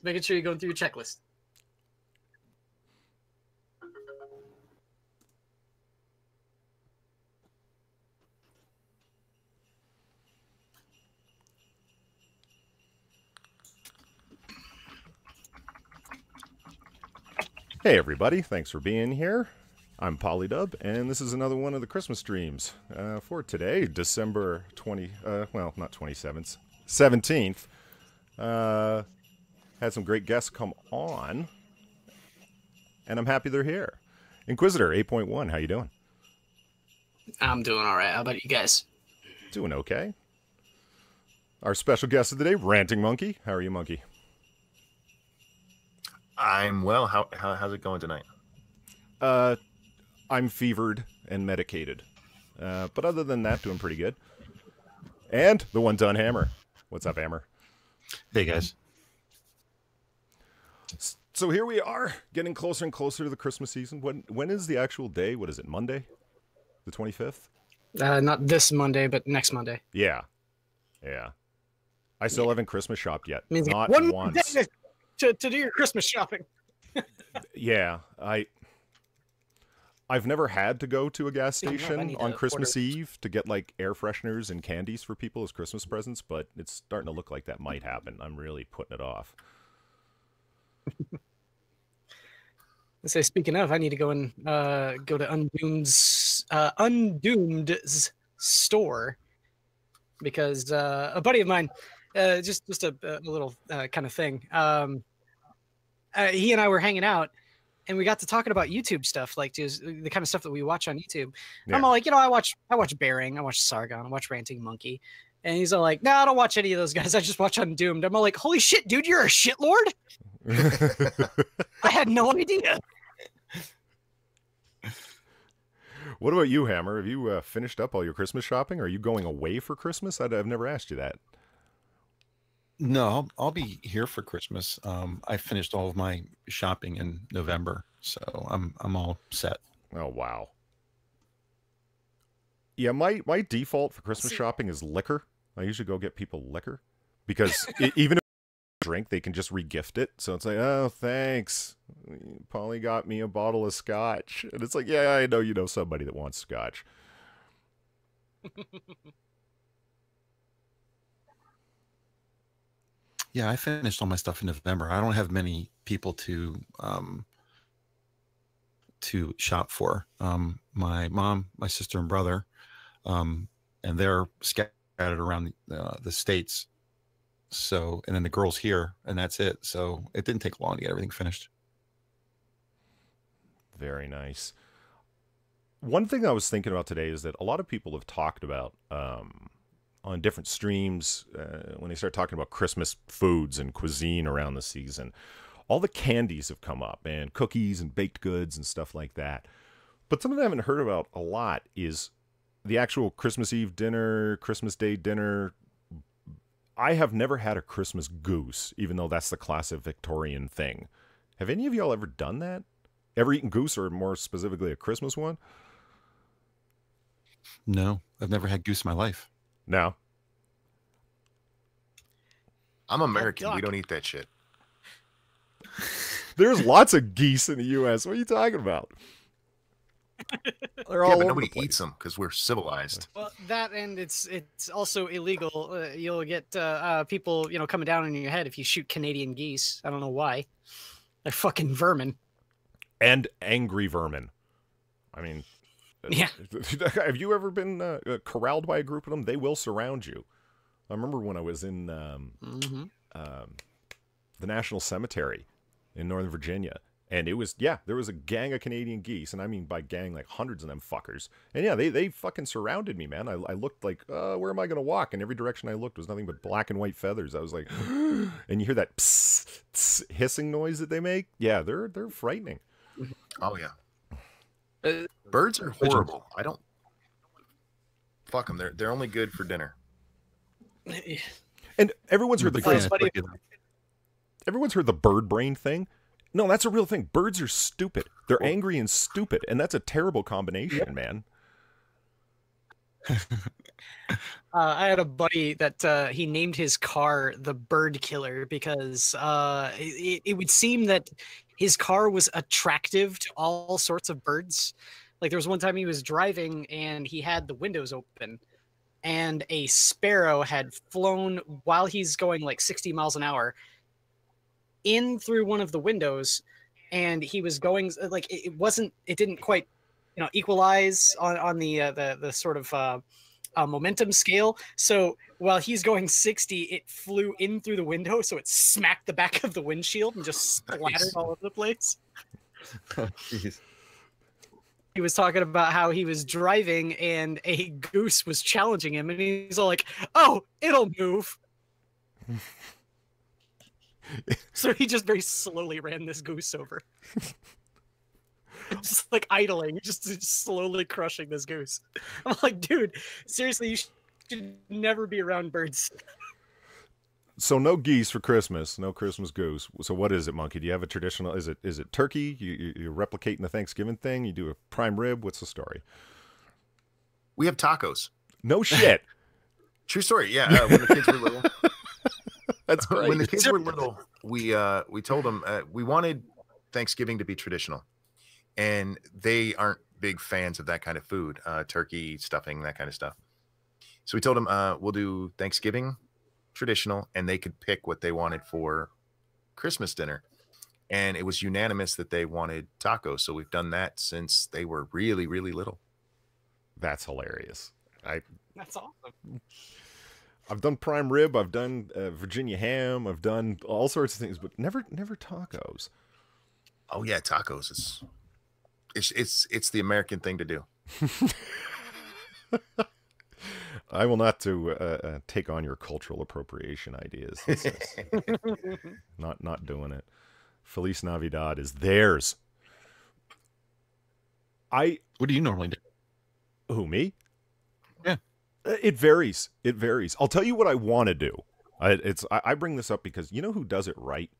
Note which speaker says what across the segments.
Speaker 1: Making sure you're going through your checklist.
Speaker 2: Hey everybody, thanks for being here. I'm Polydub, and this is another one of the Christmas streams for today, December 20, well, not 27th, 17th. Had some great guests come on, and I'm happy they're here. Inquisitor 8.1, how you doing?
Speaker 1: I'm doing all right. How about you guys?
Speaker 2: Doing okay. Our special guest of the day, Ranting Monkey. How are you, Monkey?
Speaker 3: I'm well. How's it going tonight?
Speaker 2: I'm fevered and medicated. But other than that, doing pretty good. And TheOneTonHammer. What's up, Hammer?
Speaker 3: Hey, guys.
Speaker 2: So here we are, getting closer and closer to the Christmas season. When is the actual day? What is it, Monday? The 25th?
Speaker 1: Not this Monday, but next Monday.
Speaker 2: Yeah. Yeah. I still haven't Christmas shopped yet.
Speaker 1: Means
Speaker 2: Not
Speaker 1: one
Speaker 2: once.
Speaker 1: day to do your Christmas shopping.
Speaker 2: Yeah, I've never had to go to a gas station on Christmas Eve to get like air fresheners and candies for people as Christmas presents, but it's starting to look like that might happen. I'm really putting it off.
Speaker 1: Let's say, speaking of, I need to go and go to Undoomed's store because a buddy of mine, just a little kind of thing. He and I were hanging out, and we got to talking about YouTube stuff, like just the kind of stuff that we watch on YouTube. Yeah. I'm all like, I watch Bearing, I watch Sargon, I watch Ranting Monkey, and he's all like, no, I don't watch any of those guys. I just watch Undoomed. I'm all like, holy shit, dude, you're a shitlord. I had no idea.
Speaker 2: What about you, Hammer? Have you finished up all your Christmas shopping? Are you going away for Christmas? I've never asked you that.
Speaker 4: No, I'll be here for Christmas. I finished all of my shopping in November, so I'm all set.
Speaker 2: Oh wow. Yeah, my default for Christmas shopping is liquor. I usually go get people liquor because even if they drink, they can just regift it. So it's like, oh, thanks. Polly got me a bottle of scotch, and it's like, yeah, I know you know somebody that wants scotch.
Speaker 4: Yeah, I finished all my stuff in November. I don't have many people to shop for. My mom, my sister, and brother, and they're scattered around the states. So, and then the girls here, and that's it. So it didn't take long to get everything finished.
Speaker 2: Very nice. One thing I was thinking about today is that a lot of people have talked about on different streams when they start talking about Christmas foods and cuisine around the season. All the candies have come up, and cookies and baked goods and stuff like that. But something I haven't heard about a lot is the actual Christmas Eve dinner, Christmas Day dinner. I have never had a Christmas goose, even though that's the classic Victorian thing. Have any of y'all ever done that? Ever eaten goose, or more specifically a Christmas one?
Speaker 4: No, I've never had goose in my life.
Speaker 2: No.
Speaker 3: I'm American. We don't eat that shit.
Speaker 2: There's lots of geese in the U.S. What are you talking about? They're all
Speaker 3: yeah, but
Speaker 2: over
Speaker 3: nobody
Speaker 2: the place.
Speaker 3: Eats them because we're civilized.
Speaker 1: Well, that, and it's also illegal. You'll get people coming down on your head if you shoot Canadian geese. I don't know why. They're fucking vermin.
Speaker 2: And angry vermin. I mean,
Speaker 1: yeah.
Speaker 2: Have you ever been corralled by a group of them? They will surround you. I remember when I was in the National Cemetery in Northern Virginia, and it was, there was a gang of Canadian geese, and I mean by gang, like hundreds of them fuckers. And yeah, they fucking surrounded me, man. I looked like, where am I going to walk? And every direction I looked was nothing but black and white feathers. I was like, and you hear that psst, psst, hissing noise that they make? Yeah, they're frightening.
Speaker 3: Oh, yeah. Birds are horrible. I don't... Fuck them. They're only good for dinner.
Speaker 2: And everyone's heard the phrase... Everyone's heard the bird brain thing. No, that's a real thing. Birds are stupid. They're angry and stupid, and that's a terrible combination, man.
Speaker 1: I had a buddy that he named his car the Bird Killer because it would seem that his car was attractive to all sorts of birds. Like there was one time he was driving and he had the windows open and a sparrow had flown while he's going like 60 miles an hour in through one of the windows, and he was going like it didn't quite equalize on the sort of momentum scale. So while he's going 60, it flew in through the window, so it smacked the back of the windshield and just splattered all over the place.
Speaker 4: Oh, jeez.
Speaker 1: He was talking about how he was driving and a goose was challenging him, and he's all like, "Oh, it'll move." So he just very slowly ran this goose over. Just like idling, just slowly crushing this goose. I'm like, dude, seriously, you should never be around birds.
Speaker 2: So no geese for Christmas, no Christmas goose. So what is it, Monkey? Do you have a traditional? Is it turkey? You're replicating the Thanksgiving thing? You do a prime rib? What's the story?
Speaker 3: We have tacos.
Speaker 2: No shit.
Speaker 3: True story. Yeah, when the kids were little.
Speaker 2: That's great.
Speaker 3: When the kids were little, we told them we wanted Thanksgiving to be traditional, and they aren't big fans of that kind of food, turkey, stuffing, that kind of stuff. So we told them we'll do Thanksgiving traditional, and they could pick what they wanted for Christmas dinner. And it was unanimous that they wanted tacos. So we've done that since they were really, really little.
Speaker 2: That's hilarious.
Speaker 1: That's awesome.
Speaker 2: I've done prime rib. I've done Virginia ham. I've done all sorts of things, but never tacos.
Speaker 3: Oh yeah, tacos. It's the American thing to do.
Speaker 2: I will not take on your cultural appropriation ideas. Not doing it. Feliz Navidad is theirs.
Speaker 4: What do you normally do?
Speaker 2: Who, me?
Speaker 4: Yeah.
Speaker 2: It varies. It varies. I'll tell you what I want to do. I bring this up because you know who does it right?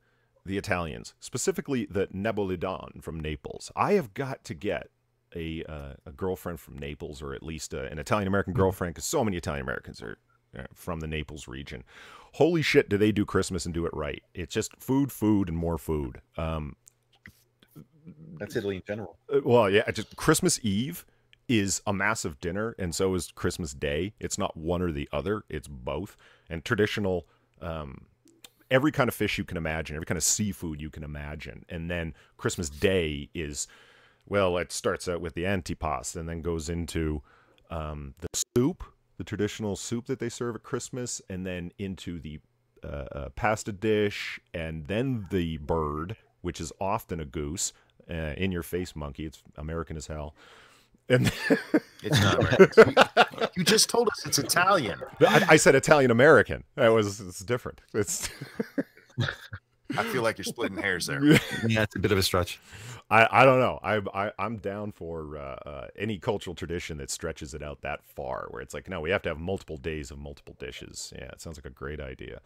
Speaker 2: The Italians, specifically the Napolitan from Naples. I have got to get a girlfriend from Naples, or at least an Italian-American girlfriend, because so many Italian-Americans are from the Naples region. Holy shit, do they do Christmas and do it right. It's just food, and more food.
Speaker 4: That's Italy in general.
Speaker 2: Well, yeah, just Christmas Eve is a massive dinner, and so is Christmas Day. It's not one or the other, it's both. And traditional, every kind of fish you can imagine, every kind of seafood you can imagine. And then Christmas Day is... Well, it starts out with the antipasto and then goes into the soup, the traditional soup that they serve at Christmas, and then into the pasta dish, and then the bird, which is often a goose. In your face, Monkey. It's American as hell. And
Speaker 3: it's not American. You just told us it's Italian.
Speaker 2: I said Italian-American. It's different. It's...
Speaker 3: I feel like you're splitting hairs there.
Speaker 4: Yeah, it's a bit of a stretch.
Speaker 2: I don't know. I'm down for any cultural tradition that stretches it out that far, where it's like, no, we have to have multiple days of multiple dishes. Yeah, it sounds like a great idea.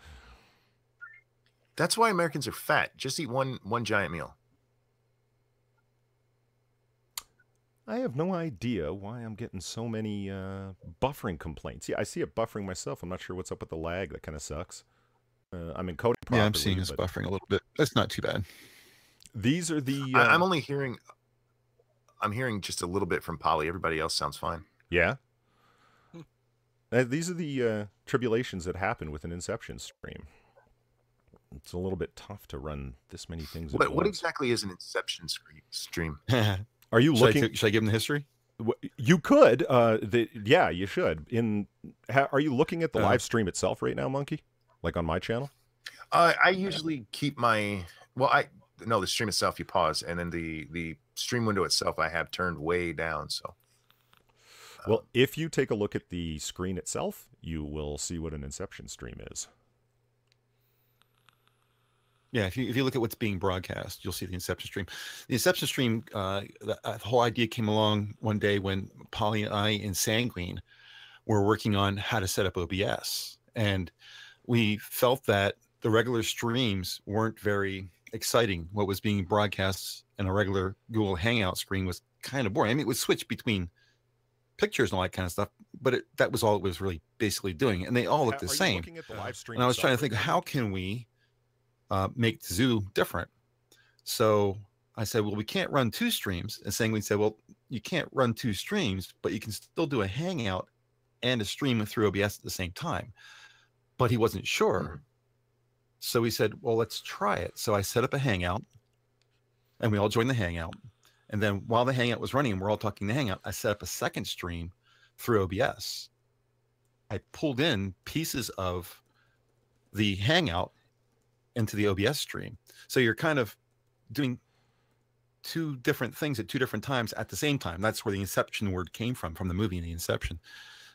Speaker 3: That's why Americans are fat. Just eat one giant meal.
Speaker 2: I have no idea why I'm getting so many buffering complaints. Yeah, I see it buffering myself. I'm not sure what's up with the lag. That kind of sucks. I'm encoding properly.
Speaker 4: Yeah, I'm seeing us buffering a little bit. That's not too bad.
Speaker 2: These are the...
Speaker 3: I'm only hearing... I'm hearing just a little bit from Polly. Everybody else sounds fine.
Speaker 2: Yeah? These are the tribulations that happen with an Inception stream. It's a little bit tough to run this many things at once.
Speaker 3: What exactly is an Inception stream?
Speaker 2: Are you looking...
Speaker 4: Should I give them the history?
Speaker 2: You could. Yeah, you should. Are you looking at the live stream itself right now, Monkey? Like on my channel?
Speaker 3: I usually keep my... Well, no, the stream itself, you pause, and then the stream window itself I have turned way down. So,
Speaker 2: well, if you take a look at the screen itself, you will see what an Inception stream is.
Speaker 4: Yeah, if you look at what's being broadcast, you'll see the Inception stream. The Inception stream, the whole idea came along one day when Polly and I and Sanguine were working on how to set up OBS, and we felt that the regular streams weren't very exciting. What was being broadcast in a regular Google Hangout screen was kind of boring. I mean, it would switch between pictures and all that kind of stuff, but that was all it was really basically doing, and they all looked the same.
Speaker 2: Looking at the live stream
Speaker 4: and I was trying to think, how can we make the zoo different? So I said, well, we can't run 2 streams. And saying, we said, well, you can't run 2 streams, but you can still do a hangout and a stream through OBS at the same time. But he wasn't sure. So we said, well, let's try it. So I set up a hangout, and we all joined the hangout. And then while the hangout was running and we're all talking the hangout, I set up a second stream through OBS. I pulled in pieces of the hangout into the OBS stream. So you're kind of doing 2 different things at 2 different times at the same time. That's where the Inception word came from the movie, The Inception.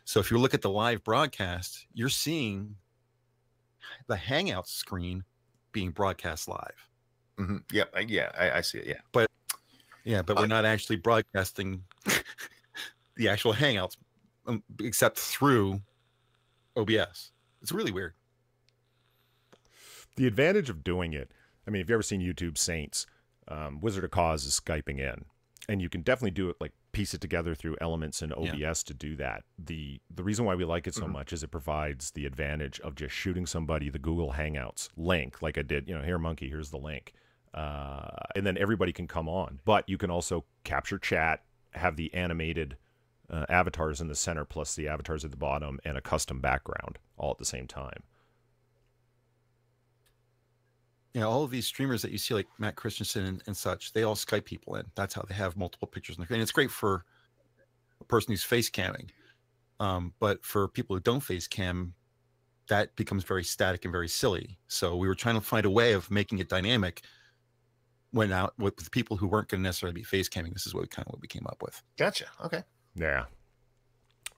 Speaker 4: So if you look at the live broadcast, you're seeing the hangout screen being broadcast live.
Speaker 3: Yeah, I see it.
Speaker 4: Yeah, but we're not actually broadcasting the actual hangouts except through OBS. It's really weird.
Speaker 2: The advantage of doing it, I mean, if you've ever seen YouTube Saints, Wizard of Cause is Skyping in, and you can definitely do it, like piece it together through Elements and OBS to do that. The reason why we like it so much is it provides the advantage of just shooting somebody the Google Hangouts link, like I did, here, Monkey, here's the link. And then everybody can come on, but you can also capture chat, have the animated avatars in the center plus the avatars at the bottom and a custom background all at the same time.
Speaker 4: Yeah, all of these streamers that you see, like Matt Christensen and such, they all Skype people in. That's how they have multiple pictures. And it's great for a person who's face camming. But for people who don't face cam, that becomes very static and very silly. So we were trying to find a way of making it dynamic went out with people who weren't going to necessarily be face camming. This is what we came up with.
Speaker 3: Gotcha. Okay.
Speaker 2: Yeah.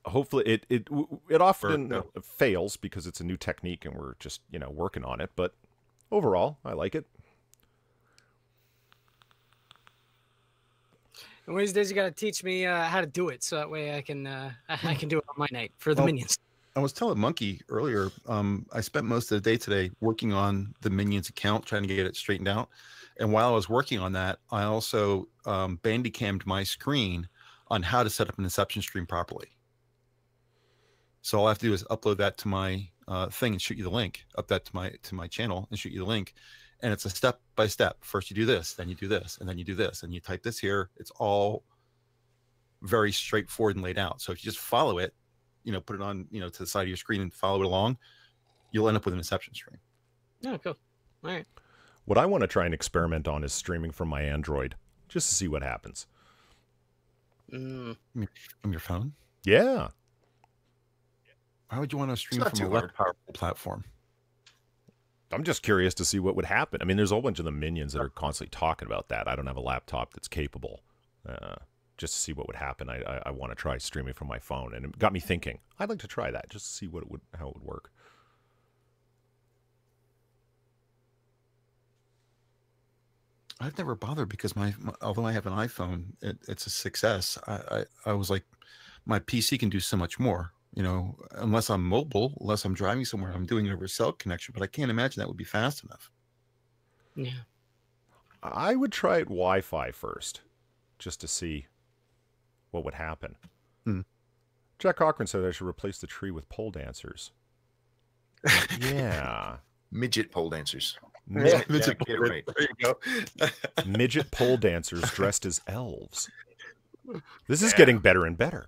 Speaker 2: Hopefully it often fails because it's a new technique and we're just, working on it. But overall, I like it.
Speaker 1: And one of these days you got to teach me how to do it so that way I can do it on my night for the Minions.
Speaker 4: I was telling Monkey earlier, I spent most of the day today working on the Minions account, trying to get it straightened out. And while I was working on that, I also bandicammed my screen on how to set up an Inception stream properly. So all I have to do is upload that to my thing and shoot you the link, up that to my channel and shoot you the link. And it's a step by step. First you do this, then you do this, and then you do this, and you type this here. It's all very straightforward and laid out. So if you just follow it, put it on, to the side of your screen and follow it along, you'll end up with an Inception stream.
Speaker 1: Oh, cool. All right.
Speaker 2: What I want to try and experiment on is streaming from my Android, just to see what happens.
Speaker 4: From your phone?
Speaker 2: Yeah.
Speaker 4: Why would you want to stream from a less powerful platform?
Speaker 2: I'm just curious to see what would happen. I mean, there's a whole bunch of the Minions that are constantly talking about that. I don't have a laptop that's capable. Just to see what would happen. I want to try streaming from my phone, and it got me thinking. I'd like to try that just to see how it would work.
Speaker 4: I've never bothered because although I have an iPhone, it's a success. I was like, my PC can do so much more. Unless I'm mobile, unless I'm driving somewhere, I'm doing it over a cell connection. But I can't imagine that would be fast enough.
Speaker 1: Yeah,
Speaker 2: I would try it Wi-Fi first, just to see what would happen. Jack Cochran said I should replace the tree with pole dancers. Yeah.
Speaker 3: Midget pole dancers.
Speaker 4: Midget pole,
Speaker 3: right.
Speaker 4: There you go.
Speaker 2: Midget pole dancers dressed as elves. This is getting better and better.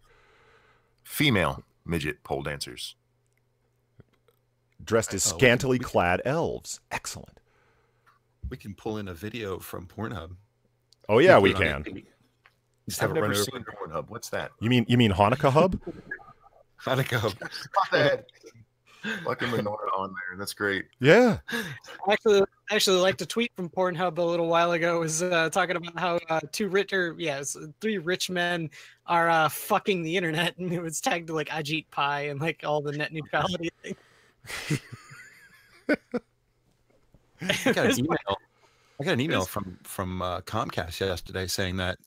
Speaker 3: Female midget pole dancers.
Speaker 2: Dressed as scantily clad elves. Excellent.
Speaker 4: We can pull in a video from Pornhub.
Speaker 2: Oh yeah, we can.
Speaker 4: Just
Speaker 3: I've
Speaker 4: have it run
Speaker 3: never
Speaker 4: over.
Speaker 3: seen Pornhub. What's that?
Speaker 2: You mean Hanukkah Hub?
Speaker 4: Hanukkah Hub.
Speaker 3: Fucking Menorah on there. That's great.
Speaker 2: Yeah.
Speaker 1: I actually liked a tweet from Pornhub a little while ago. It was talking about how 3 rich men are fucking the internet, and it was tagged to like Ajit Pai and like all the net neutrality thing.
Speaker 4: I got an email from Comcast yesterday saying that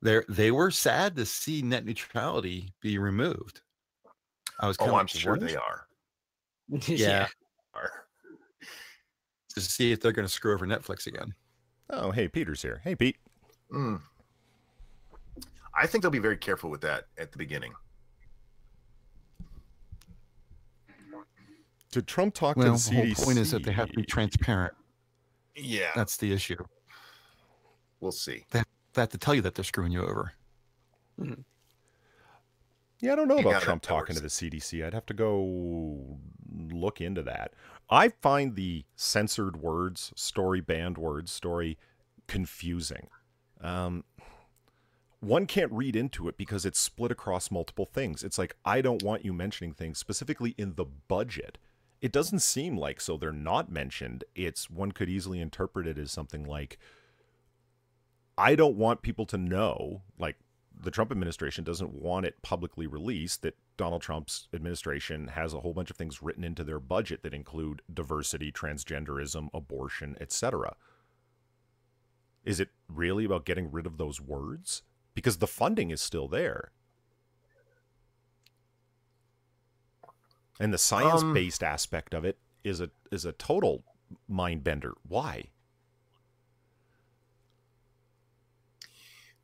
Speaker 4: they were sad to see net neutrality be removed. I was
Speaker 3: I'm sure they are.
Speaker 1: Yeah.
Speaker 4: To see if they're going to screw over Netflix again.
Speaker 2: Oh, hey, Peter's here. Hey, Pete.
Speaker 3: I think they'll be very careful with that at the beginning.
Speaker 2: Did Trump talk to
Speaker 4: Well,
Speaker 2: the
Speaker 4: the whole
Speaker 2: CDC?
Speaker 4: point is that they have to be transparent.
Speaker 3: Yeah,
Speaker 4: That's the issue.
Speaker 3: we'll see.
Speaker 4: They have to tell you that they're screwing you over.
Speaker 1: Mhm.
Speaker 2: Yeah, I don't know
Speaker 3: Yeah,
Speaker 2: about
Speaker 3: that-
Speaker 2: Trump
Speaker 3: that
Speaker 2: talking to
Speaker 3: works.
Speaker 2: the CDC. I'd have to go look into that. I find the censored words, story banned words, story confusing. One can't read into it because it's split across multiple things. It's like, I don't want you mentioning things specifically in the budget. It doesn't seem like so they're not mentioned. It's one could easily interpret it as something like, I don't want people to know, like the Trump administration doesn't want it publicly released that Donald Trump's administration has a whole bunch of things written into their budget that include diversity, transgenderism, abortion, etc. Is it really about getting rid of those words? Because the funding is still there. And the science-based aspect of it is a total mind bender. Why?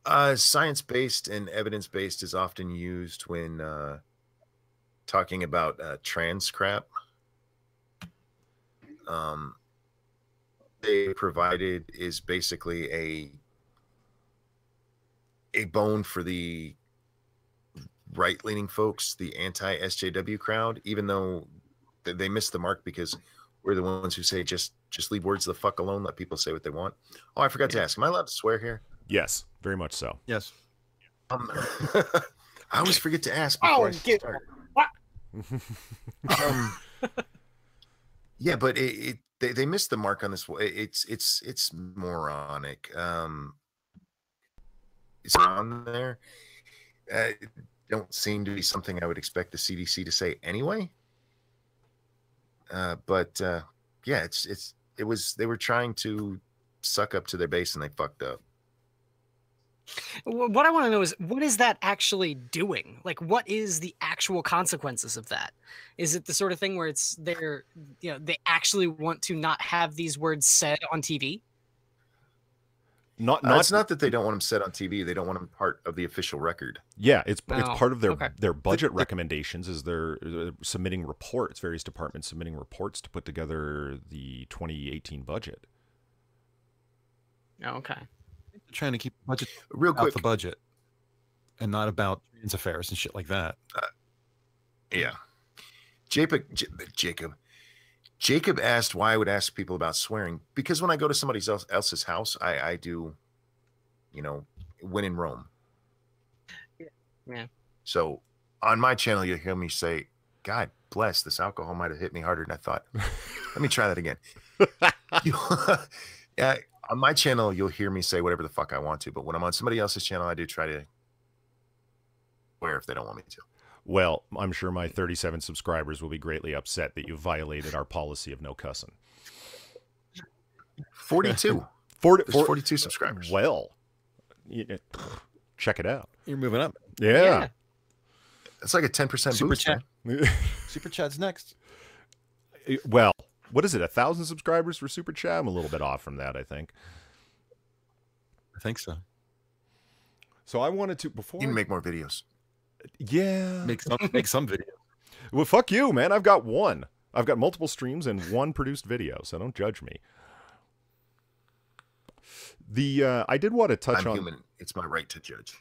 Speaker 3: Science-based and evidence-based is often used when talking about trans crap. They provided is basically a bone for the right-leaning folks, the anti-SJW crowd, even though they missed the mark because we're the ones who say just leave words the fuck alone, let people say what they want. Oh, I forgot to ask, am I allowed to swear here?
Speaker 2: Yes, very much so.
Speaker 4: Yes.
Speaker 3: I always forget to ask before I start. Yeah, but they missed the mark on this. It's moronic. It's on there. Don't seem to be something I would expect the CDC to say anyway. But yeah, they were trying to suck up to their base and they fucked up.
Speaker 1: What I want to know is, what is that actually doing? Like, what is the actual consequences of that? Is it the sort of thing where they actually want to not have these words said on TV?
Speaker 3: It's not that they don't want them said on TV. They don't want them part of the official record.
Speaker 2: Yeah, it's
Speaker 1: Oh,
Speaker 2: part of their
Speaker 1: okay.
Speaker 2: their budget recommendations. Is they're submitting reports, various departments submitting reports to put together the 2018 budget.
Speaker 1: Oh, okay.
Speaker 4: They're trying to keep budget
Speaker 3: Real
Speaker 4: out
Speaker 3: quick,
Speaker 4: the budget and not about trans affairs and shit like that.
Speaker 3: yeah. Jacob asked why I would ask people about swearing, because when I go to somebody else's house, I do, when in Rome.
Speaker 1: Yeah.
Speaker 3: So on my channel, you'll hear me say, God bless, this alcohol might have hit me harder than I thought. Let me try that again. Yeah, on my channel, you'll hear me say whatever the fuck I want to, but when I'm on somebody else's channel, I do try to swear if they don't want me to.
Speaker 2: Well, I'm sure my 37 subscribers will be greatly upset that you violated our policy of no cussing.
Speaker 3: 42.
Speaker 2: 40,
Speaker 3: There's 42 subscribers.
Speaker 2: Well, check it out.
Speaker 4: You're moving up.
Speaker 2: Yeah.
Speaker 3: It's like a 10%
Speaker 4: Super
Speaker 3: boost,
Speaker 4: chat.
Speaker 3: man.
Speaker 4: Super chat's next.
Speaker 2: Well, what is it? 1,000 subscribers for Super Chat? I'm a little bit off from that, I think.
Speaker 4: I think so.
Speaker 2: So I wanted to before.
Speaker 3: You can make more videos.
Speaker 2: Yeah.
Speaker 4: Make some video.
Speaker 2: Well, fuck you, man. I've got one. I've got multiple streams and one produced video, so don't judge me. I did want to touch on.
Speaker 3: Human. It's my right to judge.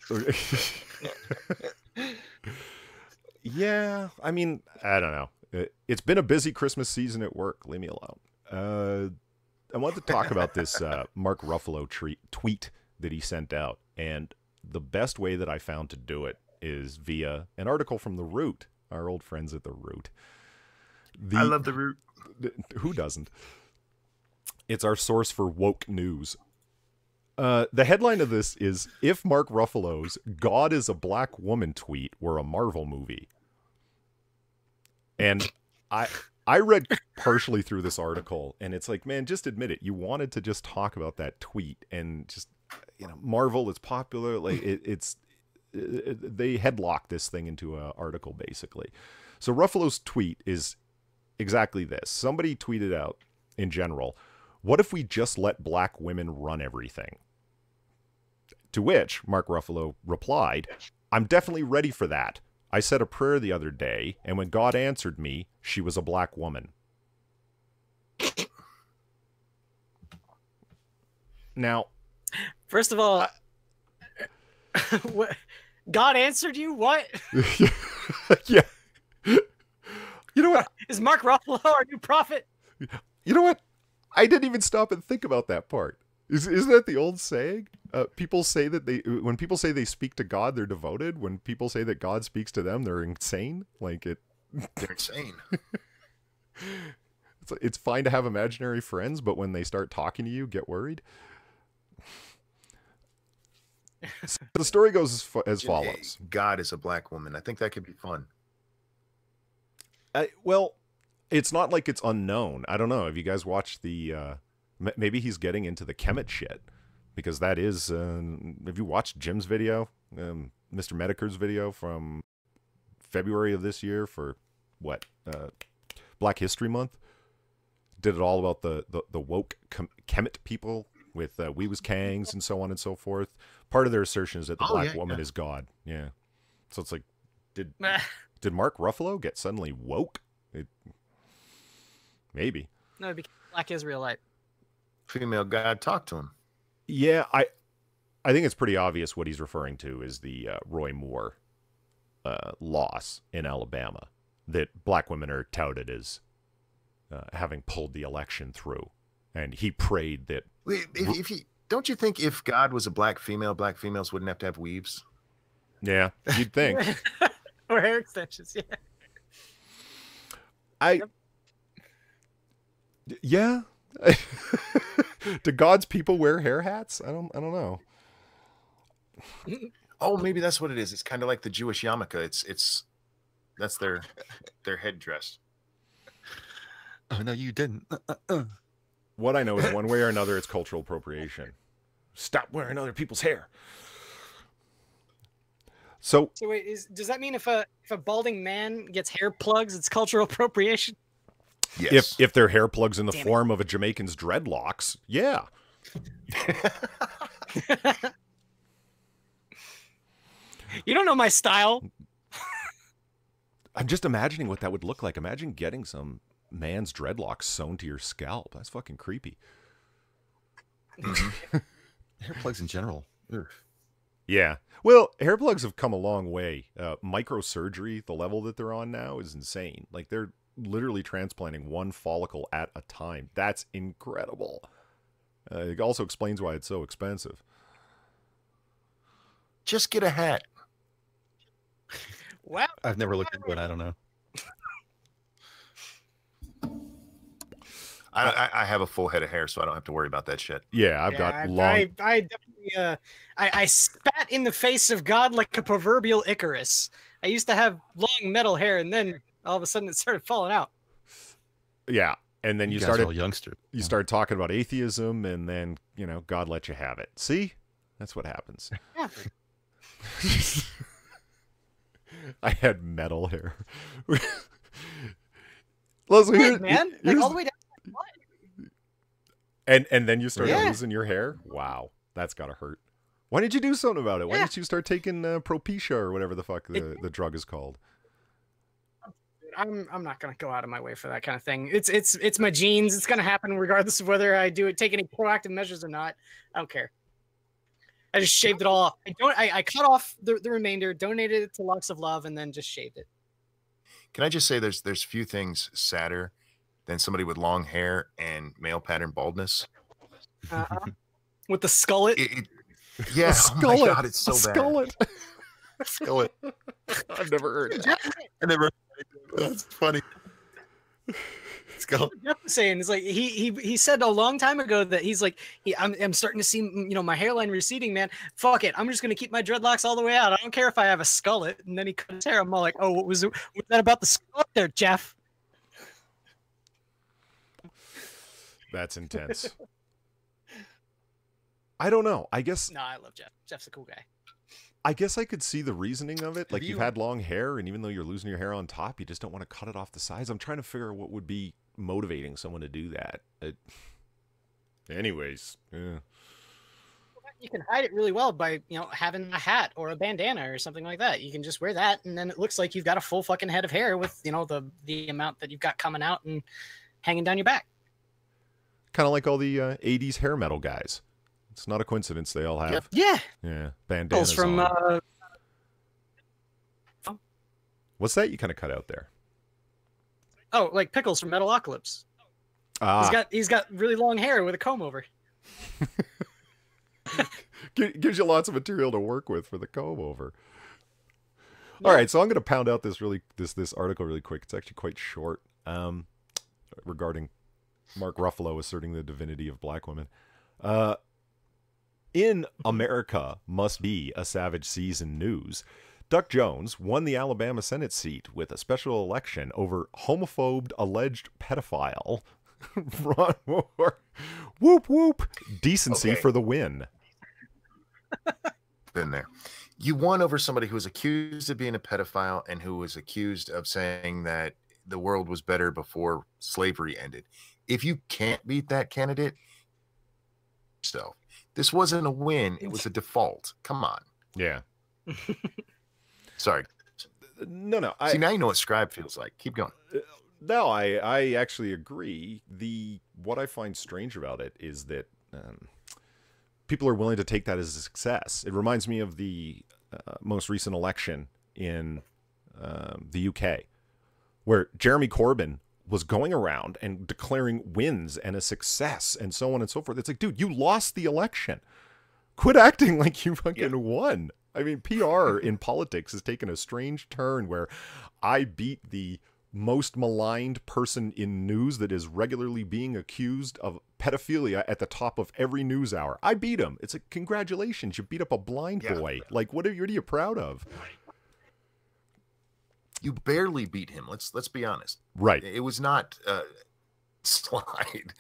Speaker 2: Yeah, I mean, I don't know. It's been a busy Christmas season at work. Leave me alone. I want to talk about this Mark Ruffalo tweet that he sent out, and the best way that I found to do it is via an article from The Root, our old friends at The Root.
Speaker 3: I love The Root.
Speaker 2: Who doesn't? It's our source for woke news. The headline of this is, if Mark Ruffalo's God is a Black Woman tweet were a Marvel movie. And I read partially through this article, and it's like, man, just admit it. You wanted to just talk about that tweet, and just, Marvel is popular. Like they headlock this thing into an article, basically. So Ruffalo's tweet is exactly this. Somebody tweeted out, in general, what if we just let black women run everything? To which Mark Ruffalo replied, I'm definitely ready for that. I said a prayer the other day, and when God answered me, she was a black woman. Now,
Speaker 1: first of all, what, God answered you? What?
Speaker 2: yeah. You know what?
Speaker 1: Is Mark Ruffalo our new prophet?
Speaker 2: You know what? I didn't even stop and think about that part. Isn't that the old saying? People say that when people say they speak to God, they're devoted. When people say that God speaks to them, they're insane. Like it.
Speaker 3: They're insane.
Speaker 2: It's fine to have imaginary friends, but when they start talking to you, get worried. So the story goes as follows.
Speaker 3: God is a black woman. I think that could be fun.
Speaker 2: Well, it's not like it's unknown. I don't know. Have you guys watched the... maybe he's getting into the Kemet shit. Because that is... have you watched Jim's video? Mr. Mediker's video from February of this year for, what? Black History Month? Did it all about the woke Kemet people with we was Kangs and so on and so forth. Part of their assertion is that the black woman is God. Yeah. So it's like, did Mark Ruffalo get suddenly woke? Maybe.
Speaker 1: No, it became Black Israelite.
Speaker 3: Female God, talk to him.
Speaker 2: Yeah, I think it's pretty obvious what he's referring to is the Roy Moore loss in Alabama, that black women are touted as having pulled the election through, and he prayed that.
Speaker 3: Don't you think if God was a black female, black females wouldn't have to have weaves?
Speaker 2: Yeah, you'd think.
Speaker 1: Or hair extensions, yeah.
Speaker 2: Yeah. Do God's people wear hair hats? I don't know.
Speaker 3: Oh, maybe that's what it is. It's kind of like the Jewish yarmulke. That's their headdress.
Speaker 4: Oh no, you didn't.
Speaker 2: What I know is one way or another, it's cultural appropriation. Stop wearing other people's hair. So
Speaker 1: wait, does that mean if a balding man gets hair plugs, it's cultural appropriation?
Speaker 3: Yes.
Speaker 2: If their hair plugs in the form of a Jamaican's dreadlocks, yeah.
Speaker 1: You don't know my style.
Speaker 2: I'm just imagining what that would look like. Imagine getting some man's dreadlocks sewn to your scalp. That's fucking creepy.
Speaker 4: Hair plugs in general. Ugh.
Speaker 2: Yeah. Well, hair plugs have come a long way. Microsurgery, the level that they're on now, is insane. Like, they're literally transplanting one follicle at a time. That's incredible. It also explains why it's so expensive.
Speaker 3: Just get a hat.
Speaker 1: Wow.
Speaker 4: I've never looked into it. I don't know.
Speaker 3: I have a full head of hair, so I don't have to worry about that shit.
Speaker 2: Yeah, I've got long...
Speaker 1: I definitely... I spat in the face of God like a proverbial Icarus. I used to have long metal hair, and then all of a sudden it started falling out.
Speaker 2: Yeah, and then you
Speaker 4: guys
Speaker 2: started...
Speaker 4: are all youngster.
Speaker 2: You started talking about atheism, and then, God let you have it. See? That's what happens.
Speaker 1: Yeah.
Speaker 2: I had metal hair. Leslie,
Speaker 1: man, like all the way down.
Speaker 2: And then you started losing your hair? Wow, that's gotta hurt. Why didn't you do something about it? Why didn't you start taking Propecia or whatever the fuck the drug is called?
Speaker 1: I'm not gonna go out of my way for that kind of thing. It's my genes. It's gonna happen regardless of whether I take any proactive measures or not. I don't care. I just shaved it all off. I cut off the remainder, donated it to Locks of Love, and then just shaved it.
Speaker 3: Can I just say there's few things sadder than somebody with long hair and male pattern baldness?
Speaker 1: With the skullet?
Speaker 3: Yeah,
Speaker 2: skullet.
Speaker 3: Oh my God, it's so bad.
Speaker 2: Skullet.
Speaker 3: Skullet.
Speaker 2: I've never heard of that.
Speaker 3: I never. That's funny.
Speaker 1: Jeff was saying is like he said a long time ago that he's like I'm starting to see my hairline receding, man. Fuck it, I'm just gonna keep my dreadlocks all the way out. I don't care if I have a skullet. And then he cut his hair. I'm all like, oh, what was that about the skullet there, Jeff?
Speaker 2: That's intense. I don't know. I guess.
Speaker 1: No, I love Jeff. Jeff's a cool guy.
Speaker 2: I guess I could see the reasoning of it. Like you've had long hair, and even though you're losing your hair on top, you just don't want to cut it off the sides. I'm trying to figure out what would be motivating someone to do that. Anyways, yeah.
Speaker 1: You can hide it really well by having a hat or a bandana or something like that. You can just wear that, and then it looks like you've got a full fucking head of hair with the amount that you've got coming out and hanging down your back.
Speaker 2: Kind of like all the 80s hair metal guys. It's not a coincidence they all have.
Speaker 1: Yeah.
Speaker 2: Yeah. Bandanas
Speaker 1: From
Speaker 2: on. What's that you kind of cut out there?
Speaker 1: oh, like Pickles from Metalocalypse. He's got really long hair with a comb over.
Speaker 2: Gives you lots of material to work with for the comb over.
Speaker 1: Yeah.
Speaker 2: All right, so I'm going to pound out this article really quick. It's actually quite short. Regarding Mark Ruffalo asserting the divinity of black women. In America Must Be a Savage Season news, Duck Jones won the Alabama Senate seat with a special election over homophobe alleged pedophile Ron Moore. Whoop whoop. Decency for the win.
Speaker 3: Been there. You won over somebody who was accused of being a pedophile and who was accused of saying that the world was better before slavery ended. If you can't beat that candidate, so this wasn't a win, it was a default. Come on.
Speaker 2: Yeah.
Speaker 3: Sorry.
Speaker 2: No.
Speaker 3: See, now you know what scribe feels like. Keep going.
Speaker 2: No, I actually agree. What I find strange about it is that people are willing to take that as a success. It reminds me of the most recent election in the UK, where Jeremy Corbyn was going around and declaring wins and a success and so on and so forth. It's like, dude, you lost the election. Quit acting like you fucking won. I mean, PR in politics has taken a strange turn where I beat the most maligned person in news that is regularly being accused of pedophilia at the top of every news hour. I beat him. It's like, congratulations, you beat up a blind boy. Like, what are you proud of?
Speaker 3: You barely beat him. Let's be honest.
Speaker 2: Right.
Speaker 3: It was not slide.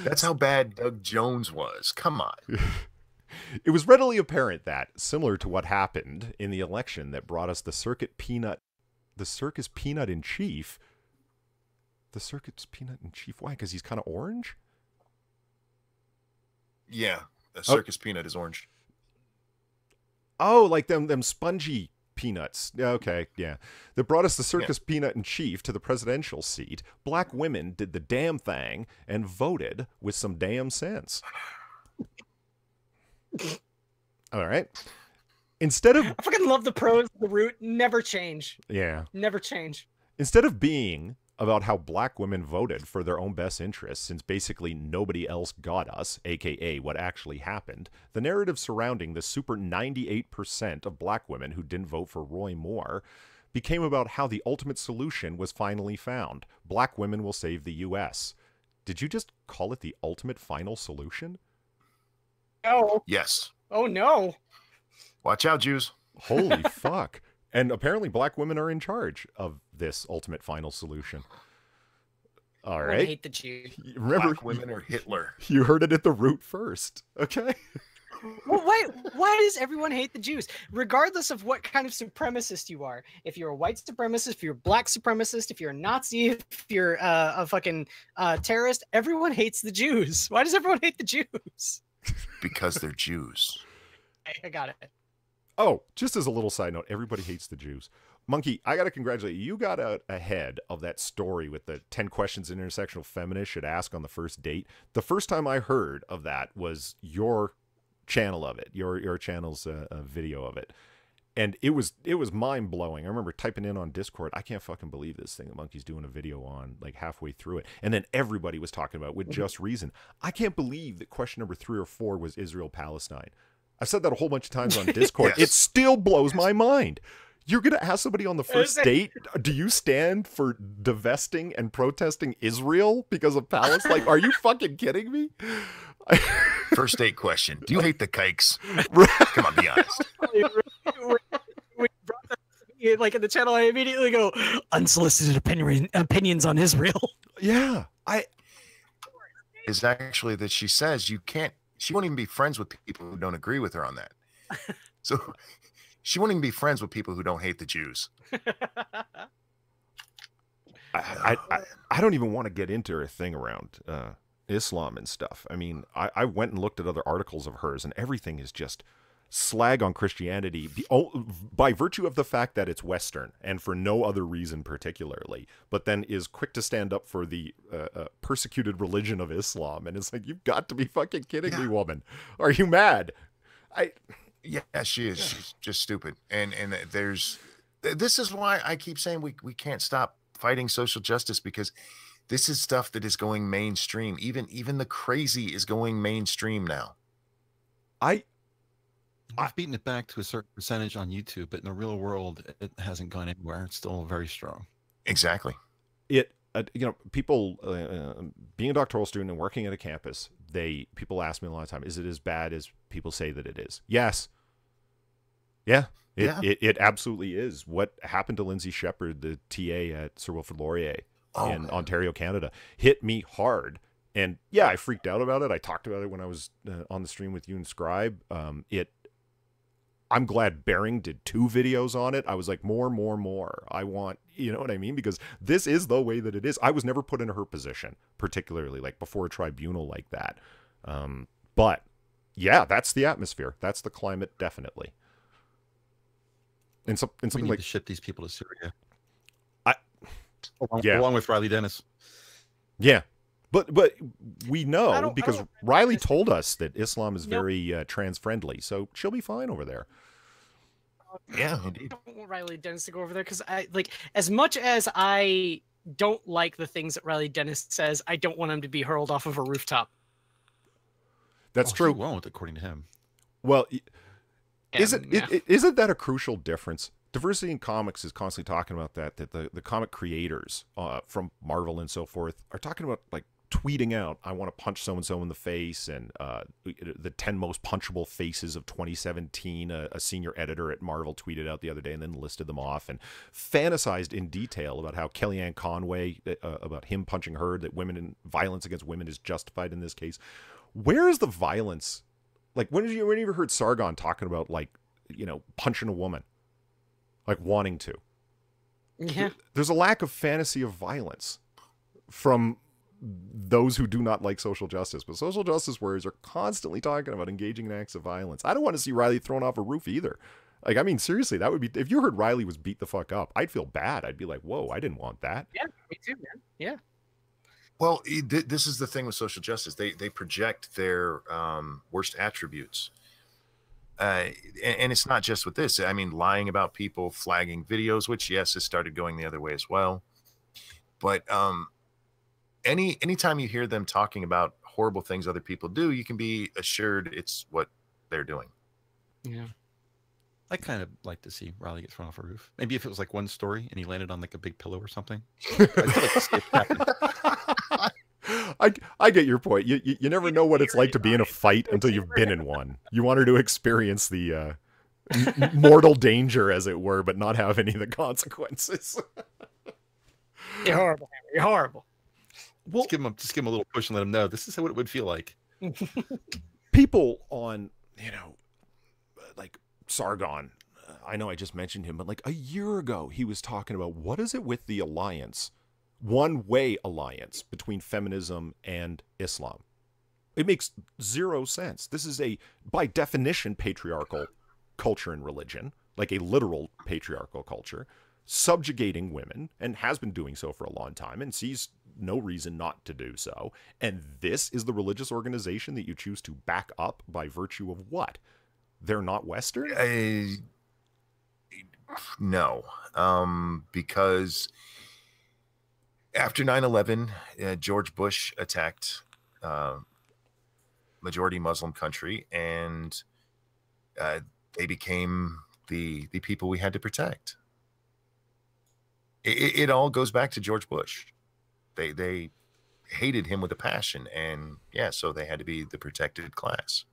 Speaker 3: That's how bad Doug Jones was. Come on.
Speaker 2: It was readily apparent that, similar to what happened in the election that brought us the circus peanut in chief. The circus peanut in chief. Why? Because he's kind of orange?
Speaker 3: Yeah. A circus peanut is orange.
Speaker 2: Oh, like them spongy peanuts. Okay, yeah. That brought us the circus peanut in chief to the presidential seat. Black women did the damn thing and voted with some damn sense. All right. Instead of...
Speaker 1: I fucking love the pros, the root, never change.
Speaker 2: Yeah.
Speaker 1: Never change.
Speaker 2: Instead of being about how black women voted for their own best interests, since basically nobody else got us, aka what actually happened, the narrative surrounding the super 98% of black women who didn't vote for Roy Moore became about how the ultimate solution was finally found. Black women will save the U.S. Did you just call it the ultimate final solution?
Speaker 1: No.
Speaker 3: Yes.
Speaker 1: Oh, no.
Speaker 3: Watch out, Jews.
Speaker 2: Holy fuck. And apparently black women are in charge of this ultimate final solution. All right.
Speaker 1: I hate the Jews.
Speaker 2: Remember,
Speaker 3: Black women or Hitler.
Speaker 2: You heard it at the root first. Okay.
Speaker 1: Well, why does everyone hate the Jews? Regardless of what kind of supremacist you are. If you're a white supremacist, if you're a black supremacist, if you're a Nazi, if you're a fucking terrorist, everyone hates the Jews. Why does everyone hate the Jews?
Speaker 3: Because they're Jews.
Speaker 1: I got it.
Speaker 2: Oh, just as a little side note, everybody hates the Jews. Monkey, I got to congratulate you. You got out ahead of that story with the 10 questions an intersectional feminist should ask on the first date. The first time I heard of that was your channel of it, your channel's video of it. And it was mind-blowing. I remember typing in on Discord, I can't fucking believe this thing that Monkey's doing a video on, like halfway through it. And then everybody was talking about it with just reason. I can't believe that question number 3 or 4 was Israel-Palestine. I've said that a whole bunch of times on Discord.
Speaker 3: Yes.
Speaker 2: It still blows my mind. You're going to ask somebody on the first date, do you stand for divesting and protesting Israel because of Palestine? Like, are you fucking kidding me?
Speaker 3: First date question. Do you hate the kikes? Come on, be honest.
Speaker 1: Like in the channel, I immediately go, unsolicited opinions on Israel.
Speaker 2: Yeah.
Speaker 3: Is actually that she says you can't, she won't even be friends with people who don't agree with her on that. So she won't even be friends with people who don't hate the Jews.
Speaker 2: I don't even want to get into her thing around Islam and stuff. I mean, I went and looked at other articles of hers, and everything is just slag on Christianity by virtue of the fact that it's Western and for no other reason particularly, but then is quick to stand up for the persecuted religion of Islam. And it's like, you've got to be fucking kidding me, woman. Are you mad?
Speaker 3: Yeah, she is. She's just stupid. And this is why I keep saying we can't stop fighting social justice, because this is stuff that is going mainstream. Even the crazy is going mainstream now.
Speaker 4: I've beaten it back to a certain percentage on YouTube, but in the real world, it hasn't gone anywhere. It's still very strong.
Speaker 3: Exactly.
Speaker 2: People being a doctoral student and working at a campus, people ask me a lot of time, is it as bad as people say that it is? Yes. Yeah. It absolutely is. What happened to Lindsay Shepherd, the TA at Sir Wilfrid Laurier in Ontario, Canada, hit me hard. And yeah, I freaked out about it. I talked about it when I was on the stream with you and Scribe. I'm glad Bering did 2 videos on it. I was like, more. I want, you know what I mean? Because this is the way that it is. I was never put in her position, particularly like before a tribunal like that. But yeah, that's the atmosphere. That's the climate, definitely. And something
Speaker 4: we need
Speaker 2: like
Speaker 4: to ship these people to Syria.
Speaker 2: Yeah,
Speaker 4: along with Riley Dennis.
Speaker 2: Yeah, but we know because Riley told us that Islam is very trans friendly, so she'll be fine over there.
Speaker 3: Yeah, indeed.
Speaker 1: I don't want Riley Dennis to go over there because I like, as much as I don't like the things that Riley Dennis says, I don't want him to be hurled off of a rooftop.
Speaker 2: That's true.
Speaker 4: He won't, according to him.
Speaker 2: Well, isn't that a crucial difference? Diversity in comics is constantly talking about that the comic creators from Marvel and so forth are talking about, like, tweeting out, I want to punch so-and-so in the face, and the 10 most punchable faces of 2017, a senior editor at Marvel tweeted out the other day and then listed them off and fantasized in detail about how Kellyanne Conway, about him punching her, that violence against women is justified in this case. Where is the violence? Like, when have you ever heard Sargon talking about, like, you know, punching a woman? Like, wanting to.
Speaker 1: Yeah.
Speaker 2: There's a lack of fantasy of violence from those who do not like social justice. But social justice warriors are constantly talking about engaging in acts of violence. I don't want to see Riley thrown off a roof either. Like, I mean, seriously, that would be... If you heard Riley was beat the fuck up, I'd feel bad. I'd be like, whoa, I didn't want that.
Speaker 1: Yeah, me too, man. Yeah.
Speaker 3: Well, this is the thing with social justice. They project their worst attributes. And it's not just with this. I mean, lying about people, flagging videos, which, yes, has started going the other way as well. But anytime you hear them talking about horrible things other people do, you can be assured it's what they're doing.
Speaker 1: Yeah.
Speaker 4: I kind of like to see Riley get thrown off a roof. Maybe if it was like one story and he landed on like a big pillow or something.
Speaker 2: I get your point. You never know what it's like to be in a fight until you've been in one. You want her to experience the mortal danger, as it were, but not have any of the consequences.
Speaker 1: You're horrible, Hammer. You're horrible.
Speaker 4: Well, just give him a little push and let him know this is what it would feel like.
Speaker 2: People on, like Sargon, I know I just mentioned him, but like a year ago, he was talking about what is it with the alliance, one-way alliance between feminism and Islam. It makes zero sense. This is by definition, patriarchal culture and religion, like a literal patriarchal culture, subjugating women, and has been doing so for a long time, and sees no reason not to do so. And this is the religious organization that you choose to back up by virtue of what? They're not Western?
Speaker 3: No, because after 9/11, George Bush attacked majority Muslim country, and they became the people we had to protect. It all goes back to George Bush. They hated him with a passion, and yeah, so they had to be the protected class.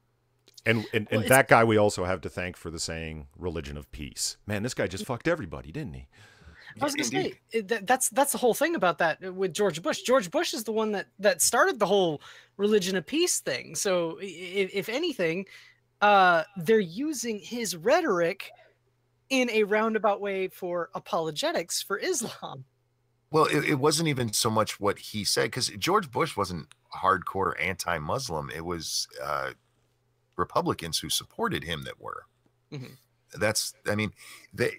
Speaker 2: And that guy we also have to thank for the saying "religion of peace." Man, this guy just fucked everybody, didn't he?
Speaker 1: I was gonna say that's the whole thing about that with George Bush. George Bush is the one that started the whole religion of peace thing. So if anything, they're using his rhetoric in a roundabout way for apologetics for Islam.
Speaker 3: Well, it wasn't even so much what he said, because George Bush wasn't hardcore anti-Muslim. It was Republicans who supported him that were.
Speaker 1: Mhm.
Speaker 3: That's, I mean, they,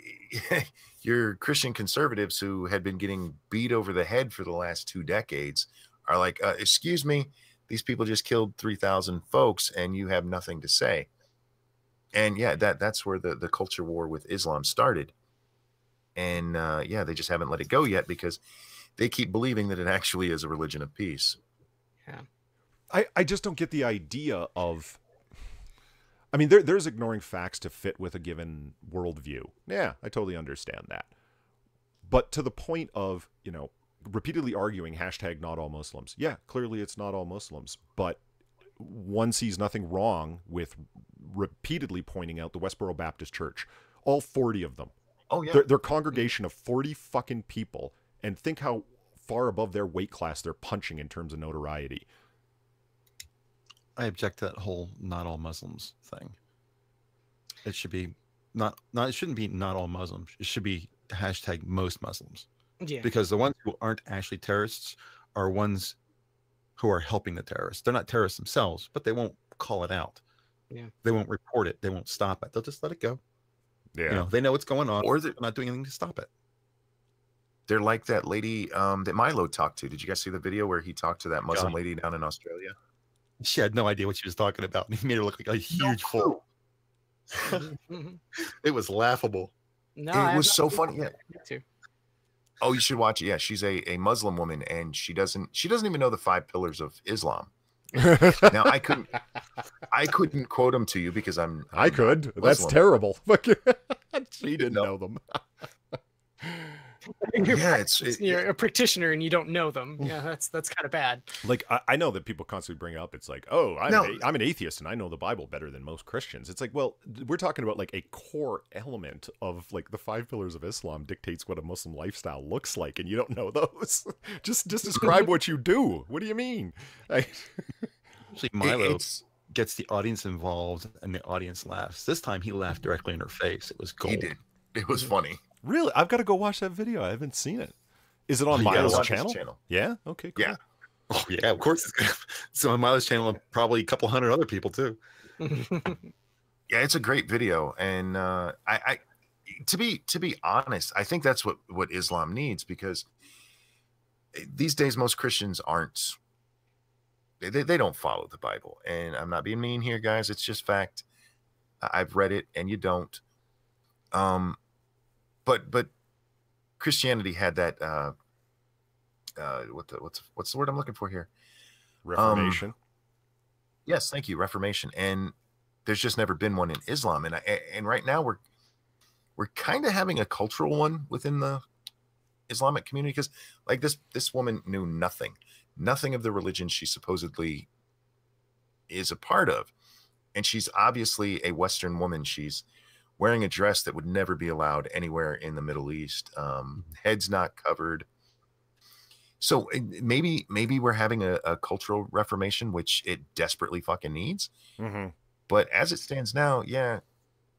Speaker 3: your Christian conservatives who had been getting beat over the head for the last 2 decades are like, excuse me, these people just killed 3,000 folks and you have nothing to say. And yeah, that's where the culture war with Islam started. And yeah, they just haven't let it go yet because they keep believing that it actually is a religion of peace.
Speaker 2: Yeah. I just don't get the idea of, I mean, there's ignoring facts to fit with a given worldview. Yeah, I totally understand that. But to the point of, you know, repeatedly arguing hashtag not all Muslims. Yeah, clearly it's not all Muslims. But one sees nothing wrong with repeatedly pointing out the Westboro Baptist Church. All 40 of them.
Speaker 3: Oh, yeah.
Speaker 2: Their congregation of 40 fucking people. And think how far above their weight class they're punching in terms of notoriety.
Speaker 4: I object to that whole not all Muslims thing. It should be it shouldn't be not all Muslims. It should be hashtag most Muslims.
Speaker 1: Yeah.
Speaker 4: Because the ones who aren't actually terrorists are ones who are helping the terrorists. They're not terrorists themselves, but they won't call it out.
Speaker 1: Yeah.
Speaker 4: They won't report it. They won't stop it. They'll just let it go.
Speaker 2: Yeah.
Speaker 4: You know, they know what's going on,
Speaker 3: Or
Speaker 4: they're not doing anything to stop it.
Speaker 3: They're like that lady that Milo talked to. Did you guys see the video where he talked to that Muslim lady down in Australia?
Speaker 4: She had no idea what she was talking about. He made her look like a huge fool. It was laughable.
Speaker 1: No,
Speaker 3: It was so funny. Yeah.
Speaker 1: Too.
Speaker 3: Oh, you should watch it. Yeah, she's a Muslim woman, and she doesn't even know the 5 pillars of Islam. Now I couldn't quote them to you because
Speaker 2: I could. That's terrible. She didn't know them.
Speaker 1: You're a practitioner and you don't know them. Yeah, that's kind of bad.
Speaker 2: Like I know that people constantly bring up, it's like, oh, I'm an atheist and I know the Bible better than most Christians. It's like, well, we're talking about like a core element of like the 5 pillars of Islam dictates what a Muslim lifestyle looks like, and you don't know those. just describe what you do. What do you mean?
Speaker 4: Actually, Milo gets the audience involved and the audience laughs. This time he laughed directly in her face. It was gold.
Speaker 3: He did. It was funny.
Speaker 2: Really? I've got to go watch that video. I haven't seen it. Is it on Milo's channel?
Speaker 3: Yeah.
Speaker 2: Okay, cool.
Speaker 3: Yeah.
Speaker 4: Oh, yeah, of course. It's on Milo's channel and probably a couple hundred other people too.
Speaker 3: Yeah, it's a great video. And I to be honest, I think that's what Islam needs, because these days most Christians aren't, they don't follow the Bible. And I'm not being mean here, guys. It's just fact. I've read it and you don't. But Christianity had that what's the word I'm looking for here?
Speaker 2: Reformation.
Speaker 3: Yes, thank you, Reformation. And there's just never been one in Islam, and right now we're kind of having a cultural one within the Islamic community, because like this woman knew nothing of the religion she supposedly is a part of, and she's obviously a Western woman. She's wearing a dress that would never be allowed anywhere in the Middle East. Head's not covered. So maybe we're having a cultural reformation, which it desperately fucking needs.
Speaker 2: Mm-hmm.
Speaker 3: But as it stands now, yeah,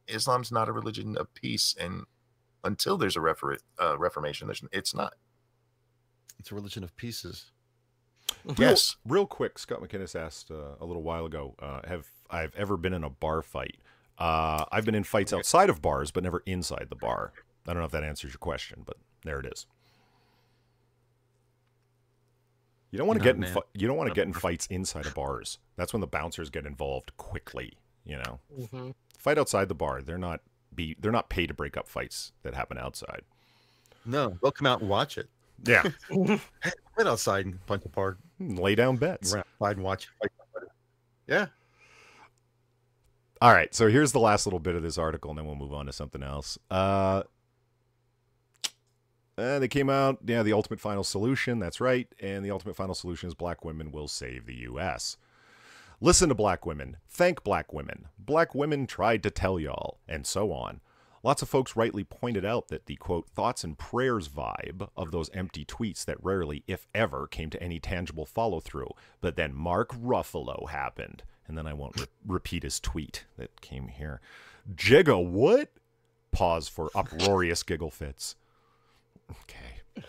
Speaker 3: Islam's not a religion of peace. And until there's a reformation, it's not.
Speaker 4: It's a religion of pieces.
Speaker 3: Yes.
Speaker 2: Real quick, Scott McInnes asked a little while ago, have I ever been in a bar fight? I've been in fights outside of bars, but never inside the bar. I don't know if that answers your question, but there it is. You don't want to get in fights inside of bars. That's when the bouncers get involved quickly. You know, Fight outside the bar. They're not paid to break up fights that happen outside.
Speaker 4: No, they'll come out and watch it.
Speaker 2: Yeah,
Speaker 4: Right outside and punch apart.
Speaker 2: Lay down bets.
Speaker 4: Run outside and watch it. Yeah.
Speaker 2: All right, so here's the last little bit of this article, and then we'll move on to something else. They came out, yeah, the ultimate final solution, that's right, and the ultimate final solution is black women will save the U.S. Listen to black women, thank black women tried to tell y'all, and so on. Lots of folks rightly pointed out that the, quote, thoughts and prayers vibe of those empty tweets that rarely, if ever, came to any tangible follow-through, but then Mark Ruffalo happened. And then I won't repeat his tweet that came here. Jigga what? Pause for uproarious giggle fits. Okay.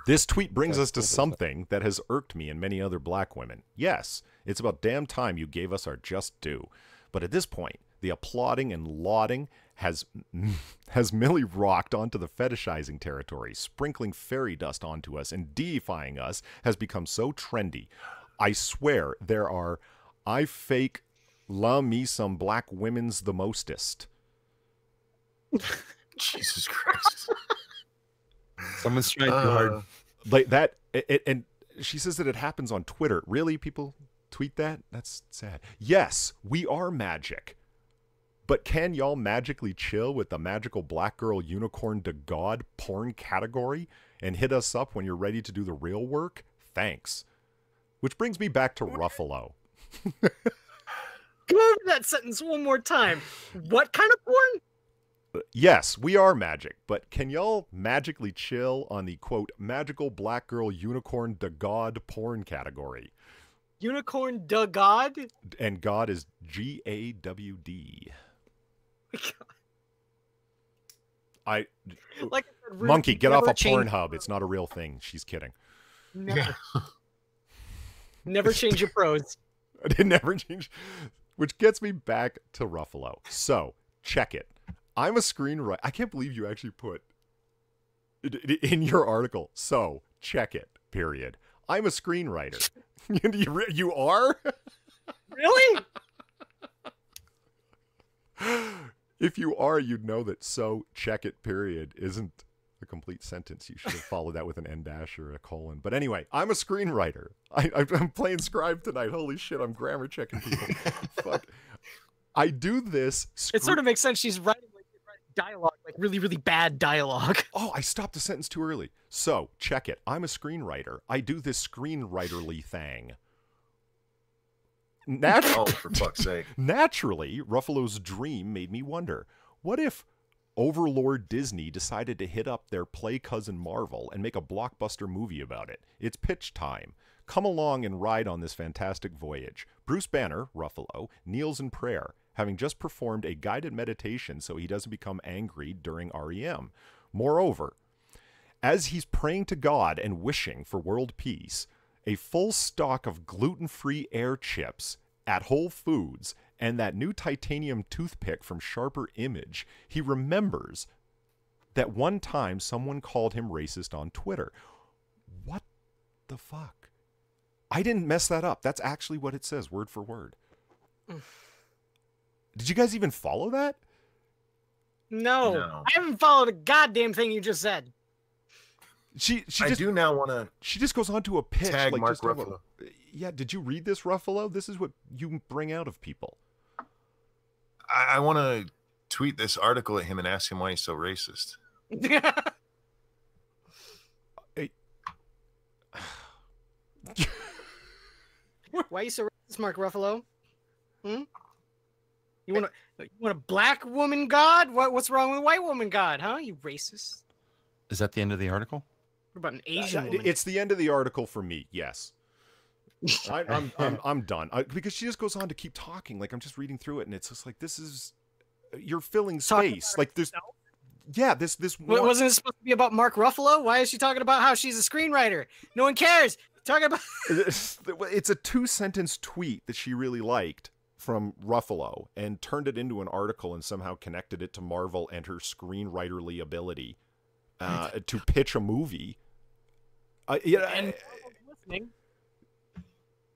Speaker 2: This tweet brings us to something that has irked me and many other black women. Yes, it's about damn time you gave us our just due. But at this point, the applauding and lauding has Millie rocked onto the fetishizing territory. Sprinkling fairy dust onto us and deifying us has become so trendy. I swear there are I fake la me some black women's the mostest.
Speaker 3: Jesus Christ.
Speaker 4: Someone's trying too hard.
Speaker 2: Like that, and she says that it happens on Twitter. Really, people tweet that? That's sad. Yes, we are magic. But can y'all magically chill with the magical black girl unicorn to God porn category and hit us up when you're ready to do the real work? Thanks. Which brings me back to Ruffalo.
Speaker 1: Go over that sentence one more time. What kind of porn?
Speaker 2: Yes, we are magic, but can y'all magically chill on the, quote, magical black girl unicorn to God porn category?
Speaker 1: Unicorn to God?
Speaker 2: And God is GAWD.
Speaker 1: Like I said,
Speaker 2: Monkey, get off of
Speaker 1: change-
Speaker 2: Pornhub. It's not a real thing. She's kidding.
Speaker 1: Never change your pros.
Speaker 2: I did never change. Which gets me back to Ruffalo. So, check it. I'm a screenwriter. I can't believe you actually put it in your article. So, check it, period. I'm a screenwriter. You are?
Speaker 1: Really?
Speaker 2: If you are, you'd know that so check it, period, isn't a complete sentence. You should have followed that with an end dash or a colon. But anyway, I'm a screenwriter. I'm playing Scribe tonight. Holy shit, I'm grammar checking people. Fuck. I do this.
Speaker 1: It sort of makes sense. She's writing dialogue, like really, really bad dialogue.
Speaker 2: Oh, I stopped the sentence too early. So, check it. I'm a screenwriter. I do this screenwriterly thing.
Speaker 3: Oh, for fuck's sake.
Speaker 2: Naturally, Ruffalo's dream made me wonder, what if Overlord Disney decided to hit up their play cousin Marvel and make a blockbuster movie about it? It's pitch time. Come along and ride on this fantastic voyage. Bruce Banner, Ruffalo, kneels in prayer, having just performed a guided meditation so he doesn't become angry during REM. Moreover, as he's praying to God and wishing for world peace, a full stock of gluten-free air chips at Whole Foods and that new titanium toothpick from Sharper Image, he remembers that one time someone called him racist on Twitter. What the fuck? I didn't mess that up. That's actually what it says, word for word. Did you guys even follow that?
Speaker 1: No. I haven't followed a goddamn thing you just said.
Speaker 3: I do now want to.
Speaker 2: She just goes on to a pitch.
Speaker 3: Tag
Speaker 2: like
Speaker 3: Mark Ruffalo.
Speaker 2: Yeah, did you read this, Ruffalo? This is what you bring out of people.
Speaker 3: I want to tweet this article at him and ask him why he's so racist.
Speaker 1: Why are you so racist, Mark Ruffalo? You want a black woman god? What's wrong with a white woman god? Huh? You racist.
Speaker 4: Is that the end of the article?
Speaker 1: What about an Asian woman?
Speaker 2: It's the end of the article for me. Yes. I'm done because she just goes on to keep talking. Like I'm just reading through it, and it's just like this is you're filling space. Like there's this
Speaker 1: wasn't it supposed to be about Mark Ruffalo? Why is she talking about how she's a screenwriter? No one cares. Talking about
Speaker 2: it's a 2-sentence tweet that she really liked from Ruffalo and turned it into an article and somehow connected it to Marvel and her screenwriterly ability to pitch a movie.
Speaker 1: Listening.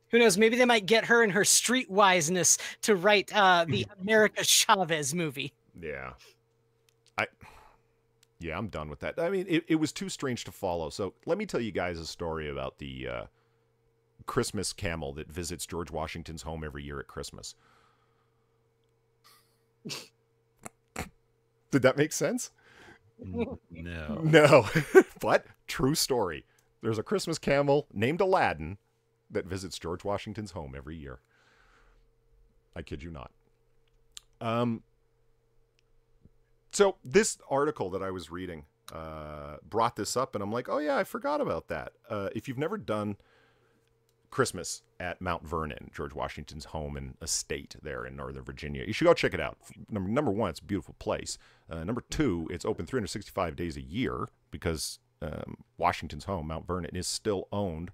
Speaker 1: Who knows? Maybe they might get her and her streetwiseness to write the America Chavez movie.
Speaker 2: Yeah. I'm done with that. I mean, it was too strange to follow. So let me tell you guys a story about the Christmas camel that visits George Washington's home every year at Christmas. Did that make sense?
Speaker 4: No.
Speaker 2: No. But true story. There's a Christmas camel named Aladdin that visits George Washington's home every year. I kid you not. So this article that I was reading brought this up, and I'm like, oh yeah, I forgot about that. If you've never done Christmas at Mount Vernon, George Washington's home and estate there in Northern Virginia, you should go check it out. Number one, it's a beautiful place. Number two, it's open 365 days a year because Washington's home, Mount Vernon, is still owned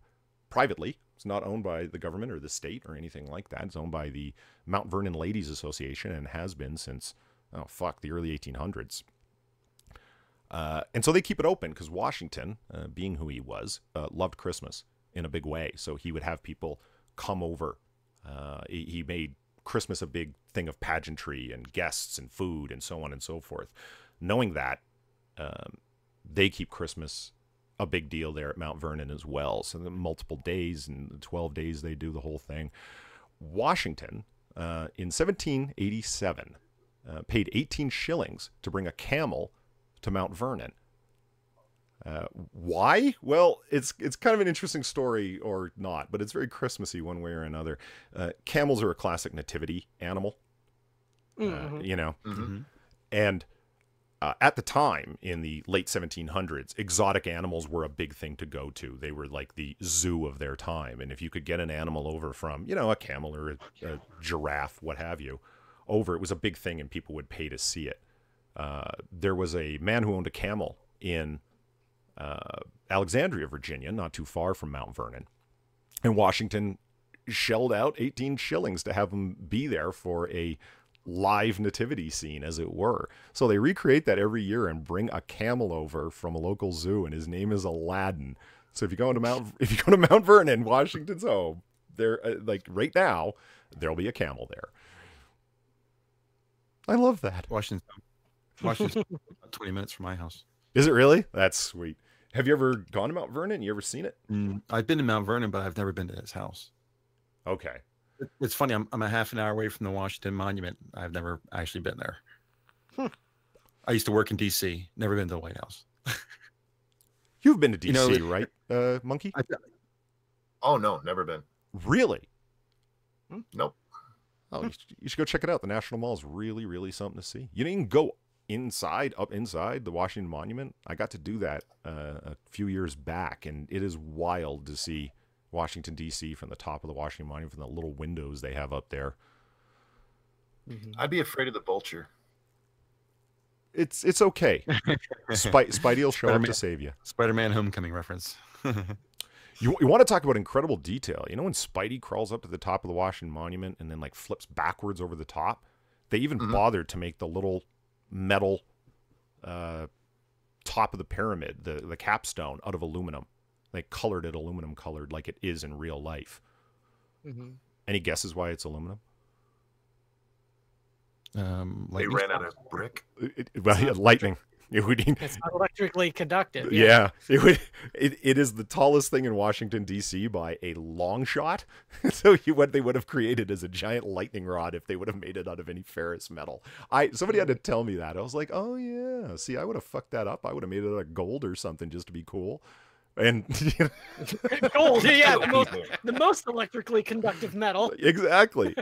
Speaker 2: privately It's not owned by the government or the state or anything like that. It's owned by the Mount Vernon Ladies Association and has been since, the early 1800s. And so they keep it open because Washington, being who he was, loved Christmas in a big way. So he would have people come over. He made Christmas a big thing of pageantry and guests and food and so on and so forth. Knowing that, they keep Christmas a big deal there at Mount Vernon as well. So the multiple days and 12 days they do the whole thing. Washington, in 1787, paid 18 shillings to bring a camel to Mount Vernon. Why? Well, it's kind of an interesting story, or not, but it's very Christmassy one way or another. Camels are a classic nativity animal, and at the time in the late 1700s, exotic animals were a big thing to go to. They were like the zoo of their time, and if you could get an animal over from, a camel or a giraffe, what have you, over, it was a big thing, and people would pay to see it. There was a man who owned a camel in Alexandria, Virginia, not too far from Mount Vernon. And Washington shelled out 18 shillings to have him be there for a live nativity scene, as it were. So they recreate that every year and bring a camel over from a local zoo, and his name is Aladdin. So if you go to Mount Vernon, Washington's home, there, like right now, there'll be a camel there. I love that.
Speaker 4: Washington's 20 minutes from my house.
Speaker 2: Is it really? That's sweet. Have you ever gone to Mount Vernon? You ever seen it?
Speaker 4: I've been to Mount Vernon, but I've never been to his house.
Speaker 2: Okay.
Speaker 4: It's funny. I'm a half an hour away from the Washington Monument. I've never actually been there. I used to work in D.C. Never been to the White House.
Speaker 2: You've been to D.C., right, Monkey?
Speaker 3: Oh, no, never been.
Speaker 2: Really?
Speaker 3: Nope.
Speaker 2: Oh, you should go check it out. The National Mall is really, really something to see. You didn't go up inside the Washington Monument. I got to do that a few years back, and it is wild to see Washington, D.C. from the top of the Washington Monument, from the little windows they have up there.
Speaker 3: I'd be afraid of the vulture.
Speaker 2: It's okay. Spidey will show up to save you.
Speaker 4: Spider-Man Homecoming reference.
Speaker 2: You want to talk about incredible detail. You know when Spidey crawls up to the top of the Washington Monument and then like flips backwards over the top? They even bothered to make the little metal top of the pyramid, the capstone, out of aluminum. They colored it aluminum colored like it is in real life. Any guesses why it's aluminum?
Speaker 3: They ran out of brick.
Speaker 2: Lightning.
Speaker 1: It's not electrically conductive.
Speaker 2: Yeah, it is the tallest thing in Washington, D.C. by a long shot. So what they would have created is a giant lightning rod if they would have made it out of any ferrous metal. Somebody had to tell me that. I was like, oh yeah, see, I would have fucked that up. I would have made it out of gold or something just to be cool. And
Speaker 1: gold, yeah, the most electrically conductive metal.
Speaker 2: Exactly,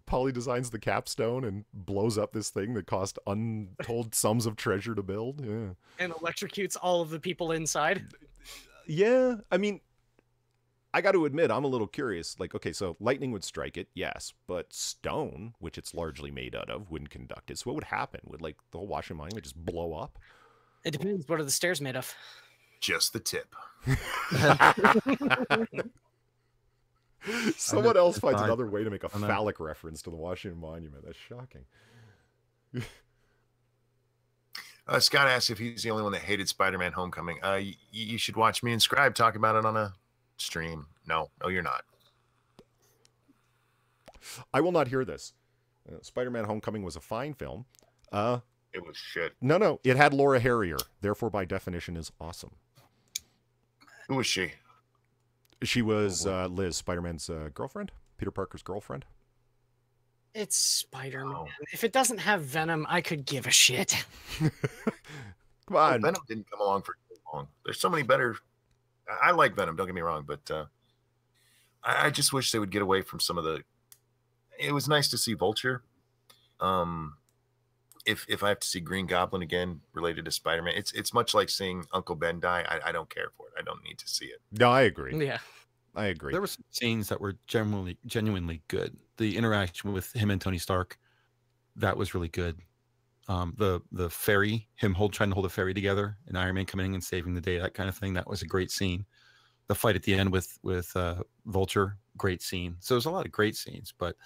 Speaker 2: Polly designs the capstone and blows up this thing that cost untold sums of treasure to build. Yeah.
Speaker 1: And electrocutes all of the people inside.
Speaker 2: Yeah. I mean, I got to admit, I'm a little curious. Like, okay, so lightning would strike it, yes, but stone, which it's largely made out of, wouldn't conduct it. So what would happen? Would like the whole Washington Monument just blow up?
Speaker 1: It depends. What are the stairs made of?
Speaker 3: Just the tip.
Speaker 2: Someone else finds another way to make a phallic reference to the Washington Monument. That's shocking.
Speaker 3: Scott asked if he's the only one that hated Spider-Man Homecoming. You should watch me and Scribe talk about it on a stream. No, you're not.
Speaker 2: I will not hear this. Spider-Man Homecoming was a fine film.
Speaker 3: It was shit.
Speaker 2: No. It had Laura Harrier. Therefore, by definition, is awesome.
Speaker 3: Who was she?
Speaker 2: She was Liz, Spider-Man's girlfriend, Peter Parker's girlfriend.
Speaker 1: It's Spider-Man. Oh. If it doesn't have Venom, I could give a shit.
Speaker 2: Come on.
Speaker 3: Venom didn't come along for too long. There's so many better. I like Venom, don't get me wrong, but I just wish they would get away from some of the. It was nice to see Vulture. If I have to see Green Goblin again related to Spider-Man, it's much like seeing Uncle Ben die. I don't care for it. I don't need to see it.
Speaker 2: No, I agree.
Speaker 1: Yeah,
Speaker 2: I agree.
Speaker 4: There were some scenes that were genuinely good. The interaction with him and Tony Stark, that was really good. The ferry, trying to hold a ferry together, and Iron Man coming in and saving the day, that kind of thing. That was a great scene. the fight at the end with Vulture, great scene. So there's a lot of great scenes, but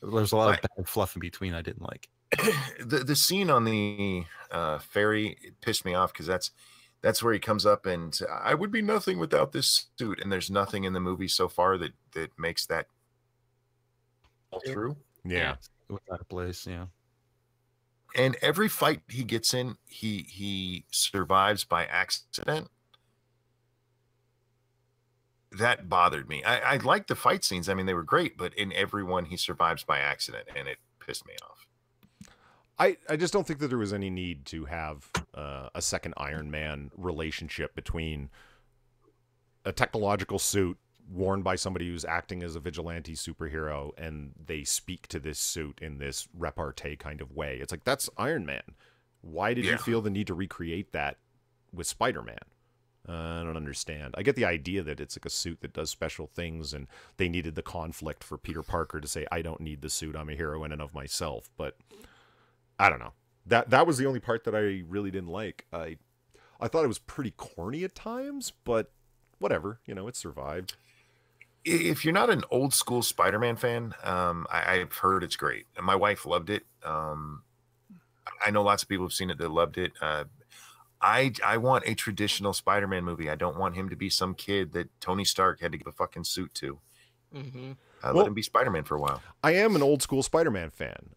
Speaker 4: there's a lot of bad fluff in between I didn't like.
Speaker 3: The scene on the ferry, it pissed me off because that's where he comes up and I would be nothing without this suit, and there's nothing in the movie so far that makes that all true.
Speaker 2: Yeah,
Speaker 4: it was out of place. Yeah,
Speaker 3: and every fight he gets in, he survives by accident. That bothered me. I liked the fight scenes. I mean, they were great, but in every one he survives by accident, and it pissed me off.
Speaker 2: I just don't think that there was any need to have a second Iron Man relationship between a technological suit worn by somebody who's acting as a vigilante superhero, and they speak to this suit in this repartee kind of way. It's like, that's Iron Man. Why did you feel the need to recreate that with Spider-Man? I don't understand. I get the idea that it's like a suit that does special things, and they needed the conflict for Peter Parker to say, I don't need the suit, I'm a hero in and of myself. But I don't know. That was the only part that I really didn't like. I thought it was pretty corny at times, but whatever. You know, it survived.
Speaker 3: If you're not an old school Spider-Man fan, I've heard it's great. My wife loved it. I know lots of people have seen it that loved it. I want a traditional Spider-Man movie. I don't want him to be some kid that Tony Stark had to give a fucking suit to.
Speaker 1: Mm-hmm.
Speaker 3: Let him be Spider-Man for a while.
Speaker 2: I am an old school Spider-Man fan.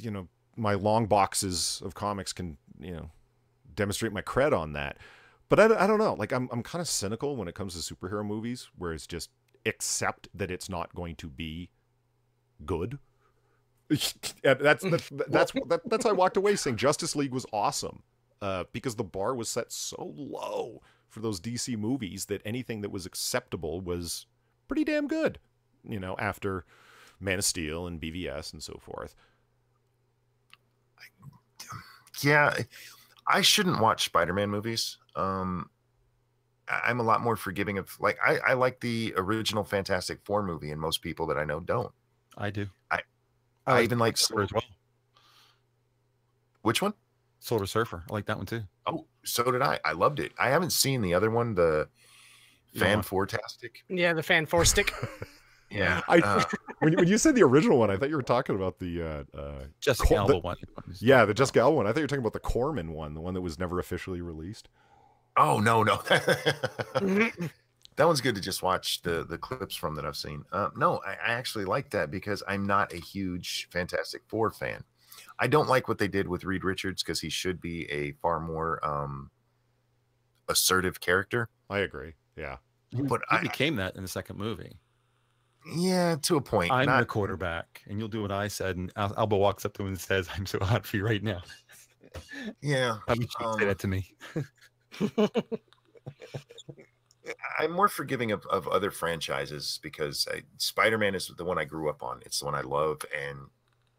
Speaker 2: You know, my long boxes of comics can, you know, demonstrate my cred on that. But I don't know. Like, I'm kind of cynical when it comes to superhero movies, where it's just accept that it's not going to be good. that's why I walked away saying Justice League was awesome, because the bar was set so low for those DC movies that anything that was acceptable was pretty damn good. You know, after Man of Steel and BVS and so forth.
Speaker 3: Yeah, I shouldn't watch Spider-Man movies. I'm a lot more forgiving of, like, I like the original Fantastic Four movie, and most people that I know don't.
Speaker 4: I do.
Speaker 3: I even like
Speaker 4: Silver as well.
Speaker 3: Which one?
Speaker 4: Silver Surfer. I like that one too.
Speaker 3: Oh, so did I. I loved it. I haven't seen the other one, the Fan-Four-tastic.
Speaker 1: Yeah, the Fan-Four-stick.
Speaker 3: Yeah.
Speaker 2: When you said the original one, I thought you were talking about the
Speaker 4: Jessica Alba one.
Speaker 2: Yeah, the Jessica Alba one. I thought you were talking about the Corman one, the one that was never officially released.
Speaker 3: Oh, no. That one's good to just watch the clips from that I've seen. No, I actually like that because I'm not a huge Fantastic Four fan. I don't like what they did with Reed Richards because he should be a far more assertive character.
Speaker 2: I agree. Yeah.
Speaker 4: But he became that in the second movie.
Speaker 3: Yeah, to a point.
Speaker 4: I'm the quarterback, and you'll do what I said. And Alba walks up to him and says, "I'm so hot for you right now."
Speaker 3: Yeah.
Speaker 4: How would you say that to me?
Speaker 3: I'm more forgiving of other franchises because Spider-Man is the one I grew up on. It's the one I love, and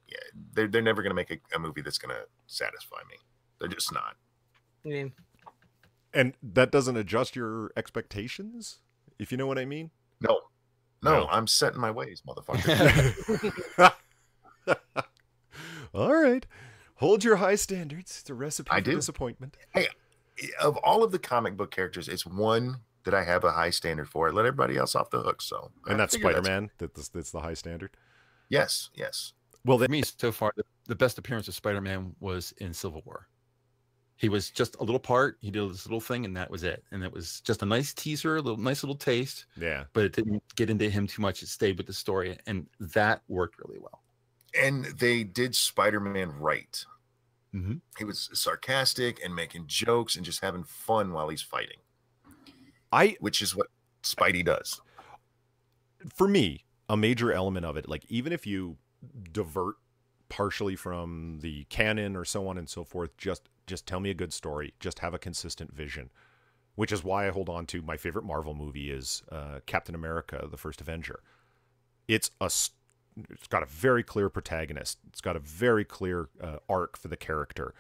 Speaker 3: yeah, they're never going to make a movie that's going to satisfy me. They're just not.
Speaker 1: Yeah.
Speaker 2: And that doesn't adjust your expectations, if you know what I mean?
Speaker 3: No, I'm set in my ways, motherfucker.
Speaker 2: All right. Hold your high standards. It's a recipe for disappointment.
Speaker 3: Hey, of all of the comic book characters, it's one that I have a high standard for. I let everybody else off the hook. So,
Speaker 2: and that's Spider-Man. That's the high standard.
Speaker 3: Yes.
Speaker 4: Well, for me, so far, the best appearance of Spider-Man was in Civil War. He was just a little part. He did this little thing, and that was it. And it was just a nice teaser, nice little taste.
Speaker 2: Yeah.
Speaker 4: But it didn't get into him too much. It stayed with the story, and that worked really well.
Speaker 3: And they did Spider-Man right.
Speaker 4: Mm-hmm.
Speaker 3: He was sarcastic and making jokes and just having fun while he's fighting. Which is what Spidey does.
Speaker 2: For me, a major element of it, like, even if you divert partially from the canon or so on and so forth, just tell me a good story. Just have a consistent vision, which is why I hold on to my favorite Marvel movie is Captain America, the First Avenger. It's got a very clear protagonist. It's got a very clear arc for the character.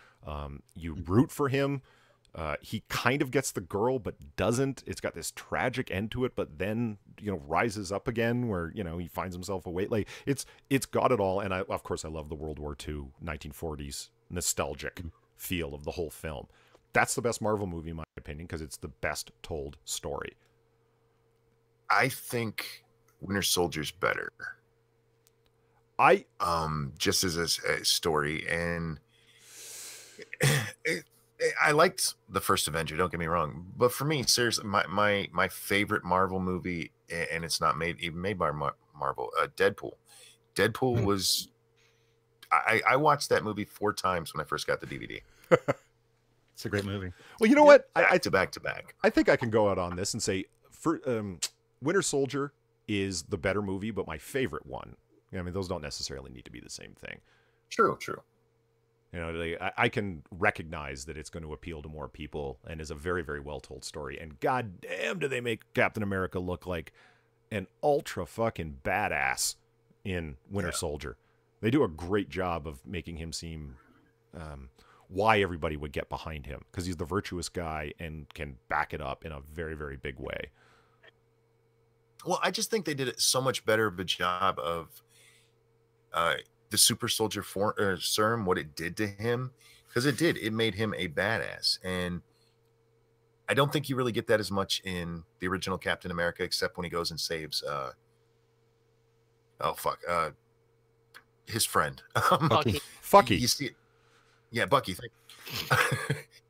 Speaker 2: You root for him. He kind of gets the girl, but doesn't. It's got this tragic end to it, but then, rises up again where, he finds himself away. Like, it's got it all. And of course I love the World War II, 1940s nostalgic feel of the whole film. That's the best Marvel movie in my opinion because it's the best told story.
Speaker 3: I think Winter Soldier's better.
Speaker 2: I
Speaker 3: just as a story, and I liked the first Avenger. Don't get me wrong, but for me, seriously, my favorite Marvel movie, and it's not even made by Marvel. Deadpool. Deadpool was. I watched that movie 4 times when I first got the DVD.
Speaker 4: It's a great movie.
Speaker 2: Well, you know what?
Speaker 3: Back to back.
Speaker 2: I think I can go out on this and say for Winter Soldier is the better movie, but my favorite one. I mean, those don't necessarily need to be the same thing.
Speaker 3: True.
Speaker 2: You know, I can recognize that it's going to appeal to more people and is a very, very well told story. And goddamn, do they make Captain America look like an ultra fucking badass in Winter Soldier? They do a great job of making him seem why everybody would get behind him because he's the virtuous guy and can back it up in a very, very big way.
Speaker 3: Well, I just think they did it so much better of a job of the super soldier serum, what it did to him, because it made him a badass. And I don't think you really get that as much in the original Captain America, except when he goes and saves his friend.
Speaker 1: Bucky.
Speaker 3: You see it. Yeah, Bucky.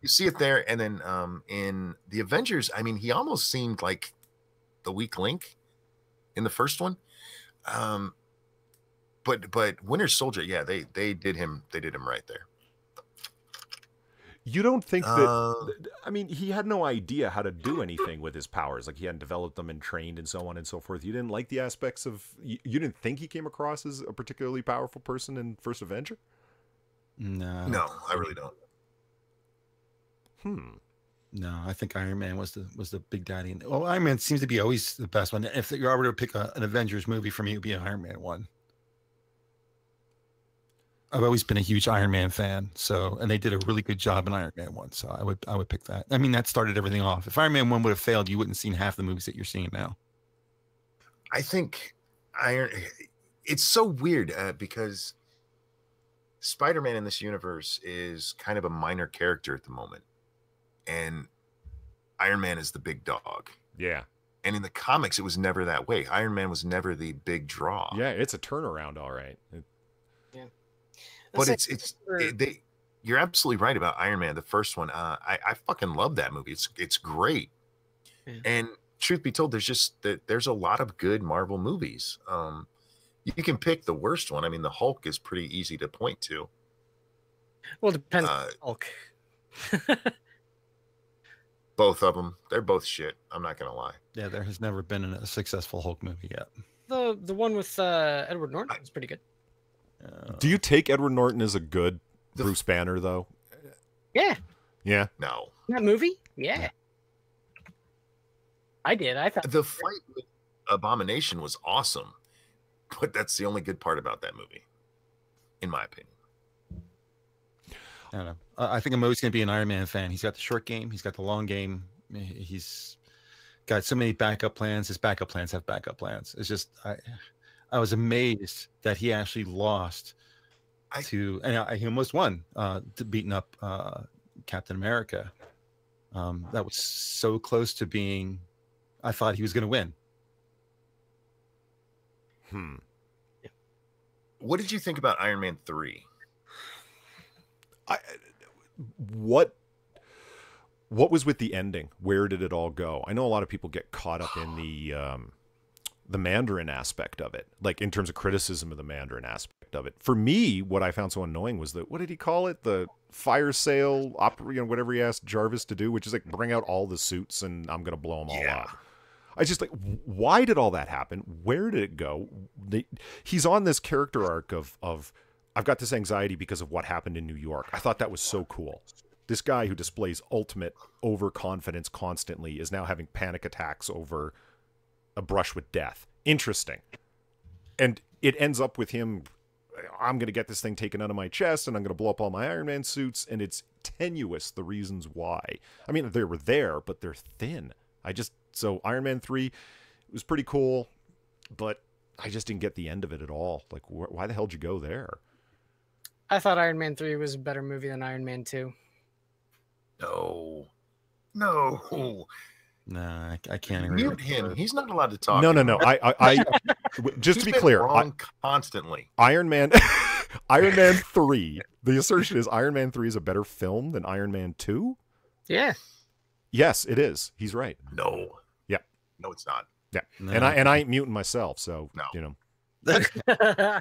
Speaker 3: You see it there. And then in the Avengers, I mean, he almost seemed like the weak link in the first one. But Winter Soldier, yeah, they did him right there.
Speaker 2: You don't think that? I mean, he had no idea how to do anything with his powers. Like he hadn't developed them and trained and so on and so forth. You didn't like the aspects of. You didn't think he came across as a particularly powerful person in First Avenger.
Speaker 4: No,
Speaker 3: I really don't.
Speaker 4: No, I think Iron Man was the big daddy. Well, Iron Man seems to be always the best one. If you were to pick an Avengers movie for me, it would be an Iron Man one. I've always been a huge Iron Man fan, and they did a really good job in Iron Man 1, so I would pick that. I mean, that started everything off. If Iron Man 1 would have failed, you wouldn't have seen half the movies that you're seeing now.
Speaker 3: I think it's so weird because Spider-Man in this universe is kind of a minor character at the moment, and Iron Man is the big dog.
Speaker 2: Yeah.
Speaker 3: And in the comics, it was never that way. Iron Man was never the big draw.
Speaker 2: Yeah, it's a turnaround, all right.
Speaker 1: Yeah.
Speaker 3: But you're absolutely right about Iron Man, the first one. I fucking love that movie. It's great. Yeah. And truth be told, there's a lot of good Marvel movies. You can pick the worst one. I mean, the Hulk is pretty easy to point to.
Speaker 1: Well, it depends on the Hulk.
Speaker 3: Both of them, they're both shit. I'm not gonna lie.
Speaker 4: Yeah, there has never been a successful Hulk movie yet.
Speaker 1: The one with Edward Norton is pretty good.
Speaker 2: Do you take Edward Norton as a good Bruce Banner, though?
Speaker 1: Yeah.
Speaker 2: Yeah?
Speaker 3: No.
Speaker 1: That movie? Yeah. I did. I thought
Speaker 3: the fight with Abomination was awesome, but that's the only good part about that movie, in my opinion.
Speaker 4: I don't know. I think I'm always going to be an Iron Man fan. He's got the short game. He's got the long game. He's got so many backup plans. His backup plans have backup plans. It's just, I was amazed that he actually lost and he almost won to beating up Captain America. That was so close to being, I thought he was going to win.
Speaker 3: What did you think about Iron Man 3?
Speaker 2: What was with the ending? Where did it all go? I know a lot of people get caught up in the Mandarin aspect of it, like in terms of criticism of the Mandarin aspect of it. For me, what I found so annoying was what did he call it? The fire sale whatever he asked Jarvis to do, which is like bring out all the suits and I'm gonna blow them all up. I just why did all that happen? Where did it go? He's on this character arc of I've got this anxiety because of what happened in New York. I thought that was so cool. This guy who displays ultimate overconfidence constantly is now having panic attacks over a brush with death. Interesting. And it ends up with him, I'm going to get this thing taken out of my chest and I'm going to blow up all my Iron Man suits. And it's tenuous, the reasons why. I mean, they were there, but they're thin. So Iron Man 3 was pretty cool, but I just didn't get the end of it at all. Like, why the hell did you go there?
Speaker 1: I thought Iron Man 3 was a better movie than Iron Man 2.
Speaker 3: No. No.
Speaker 4: Nah, I can't agree.
Speaker 3: Mute him. He's not allowed to talk.
Speaker 2: No. Just to be clear,
Speaker 3: wrong constantly.
Speaker 2: Iron Man 3. The assertion is Iron Man 3 is a better film than Iron Man 2.
Speaker 1: Yeah.
Speaker 2: Yes, it is. He's right.
Speaker 3: No.
Speaker 2: Yeah.
Speaker 3: No, it's not.
Speaker 2: Yeah.
Speaker 4: No.
Speaker 2: And I ain't muting myself, so
Speaker 3: No.
Speaker 2: you know.
Speaker 1: Yeah.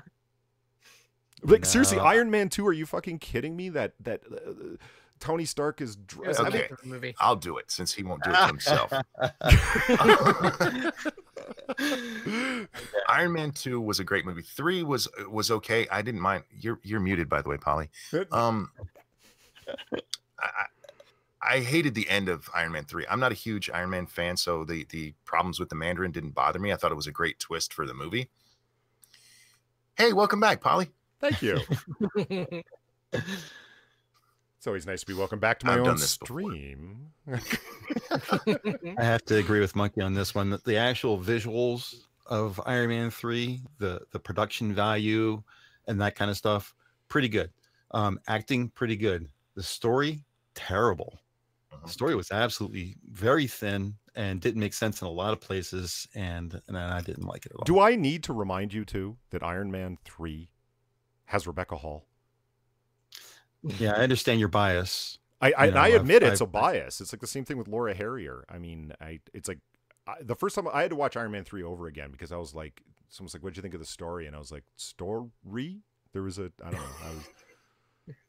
Speaker 2: Like seriously,
Speaker 4: No.
Speaker 2: Iron Man 2, are you fucking kidding me? That Tony Stark is
Speaker 3: Okay.
Speaker 1: Movie.
Speaker 3: I'll do it since he won't do it to himself. Iron Man 2 was a great movie. 3 was okay. I didn't mind. You're muted, by the way, Polly. I hated the end of Iron Man 3. I'm not a huge Iron Man fan, so the problems with the Mandarin didn't bother me. I thought it was a great twist for the movie. Hey, welcome back, Polly.
Speaker 2: Thank you. It's always nice to be welcome back to my
Speaker 3: I've
Speaker 2: own
Speaker 3: done this
Speaker 2: stream.
Speaker 4: I have to agree with Monkey on this one. That the actual visuals of Iron Man 3, the production value and that kind of stuff, pretty good. Acting, pretty good. The story, terrible. The story was absolutely very thin and didn't make sense in a lot of places, and I didn't like it at all.
Speaker 2: Do I need to remind you too that Iron Man 3 has Rebecca Hall?
Speaker 4: Yeah, I understand your bias.
Speaker 2: I admit it's a bias. It's like the same thing with Laura Harrier. I mean, it's like the first time I had to watch Iron Man 3 over again because I was like, someone's like, "What'd you think of the story?" And I was like, "Story?" There was I don't know. I was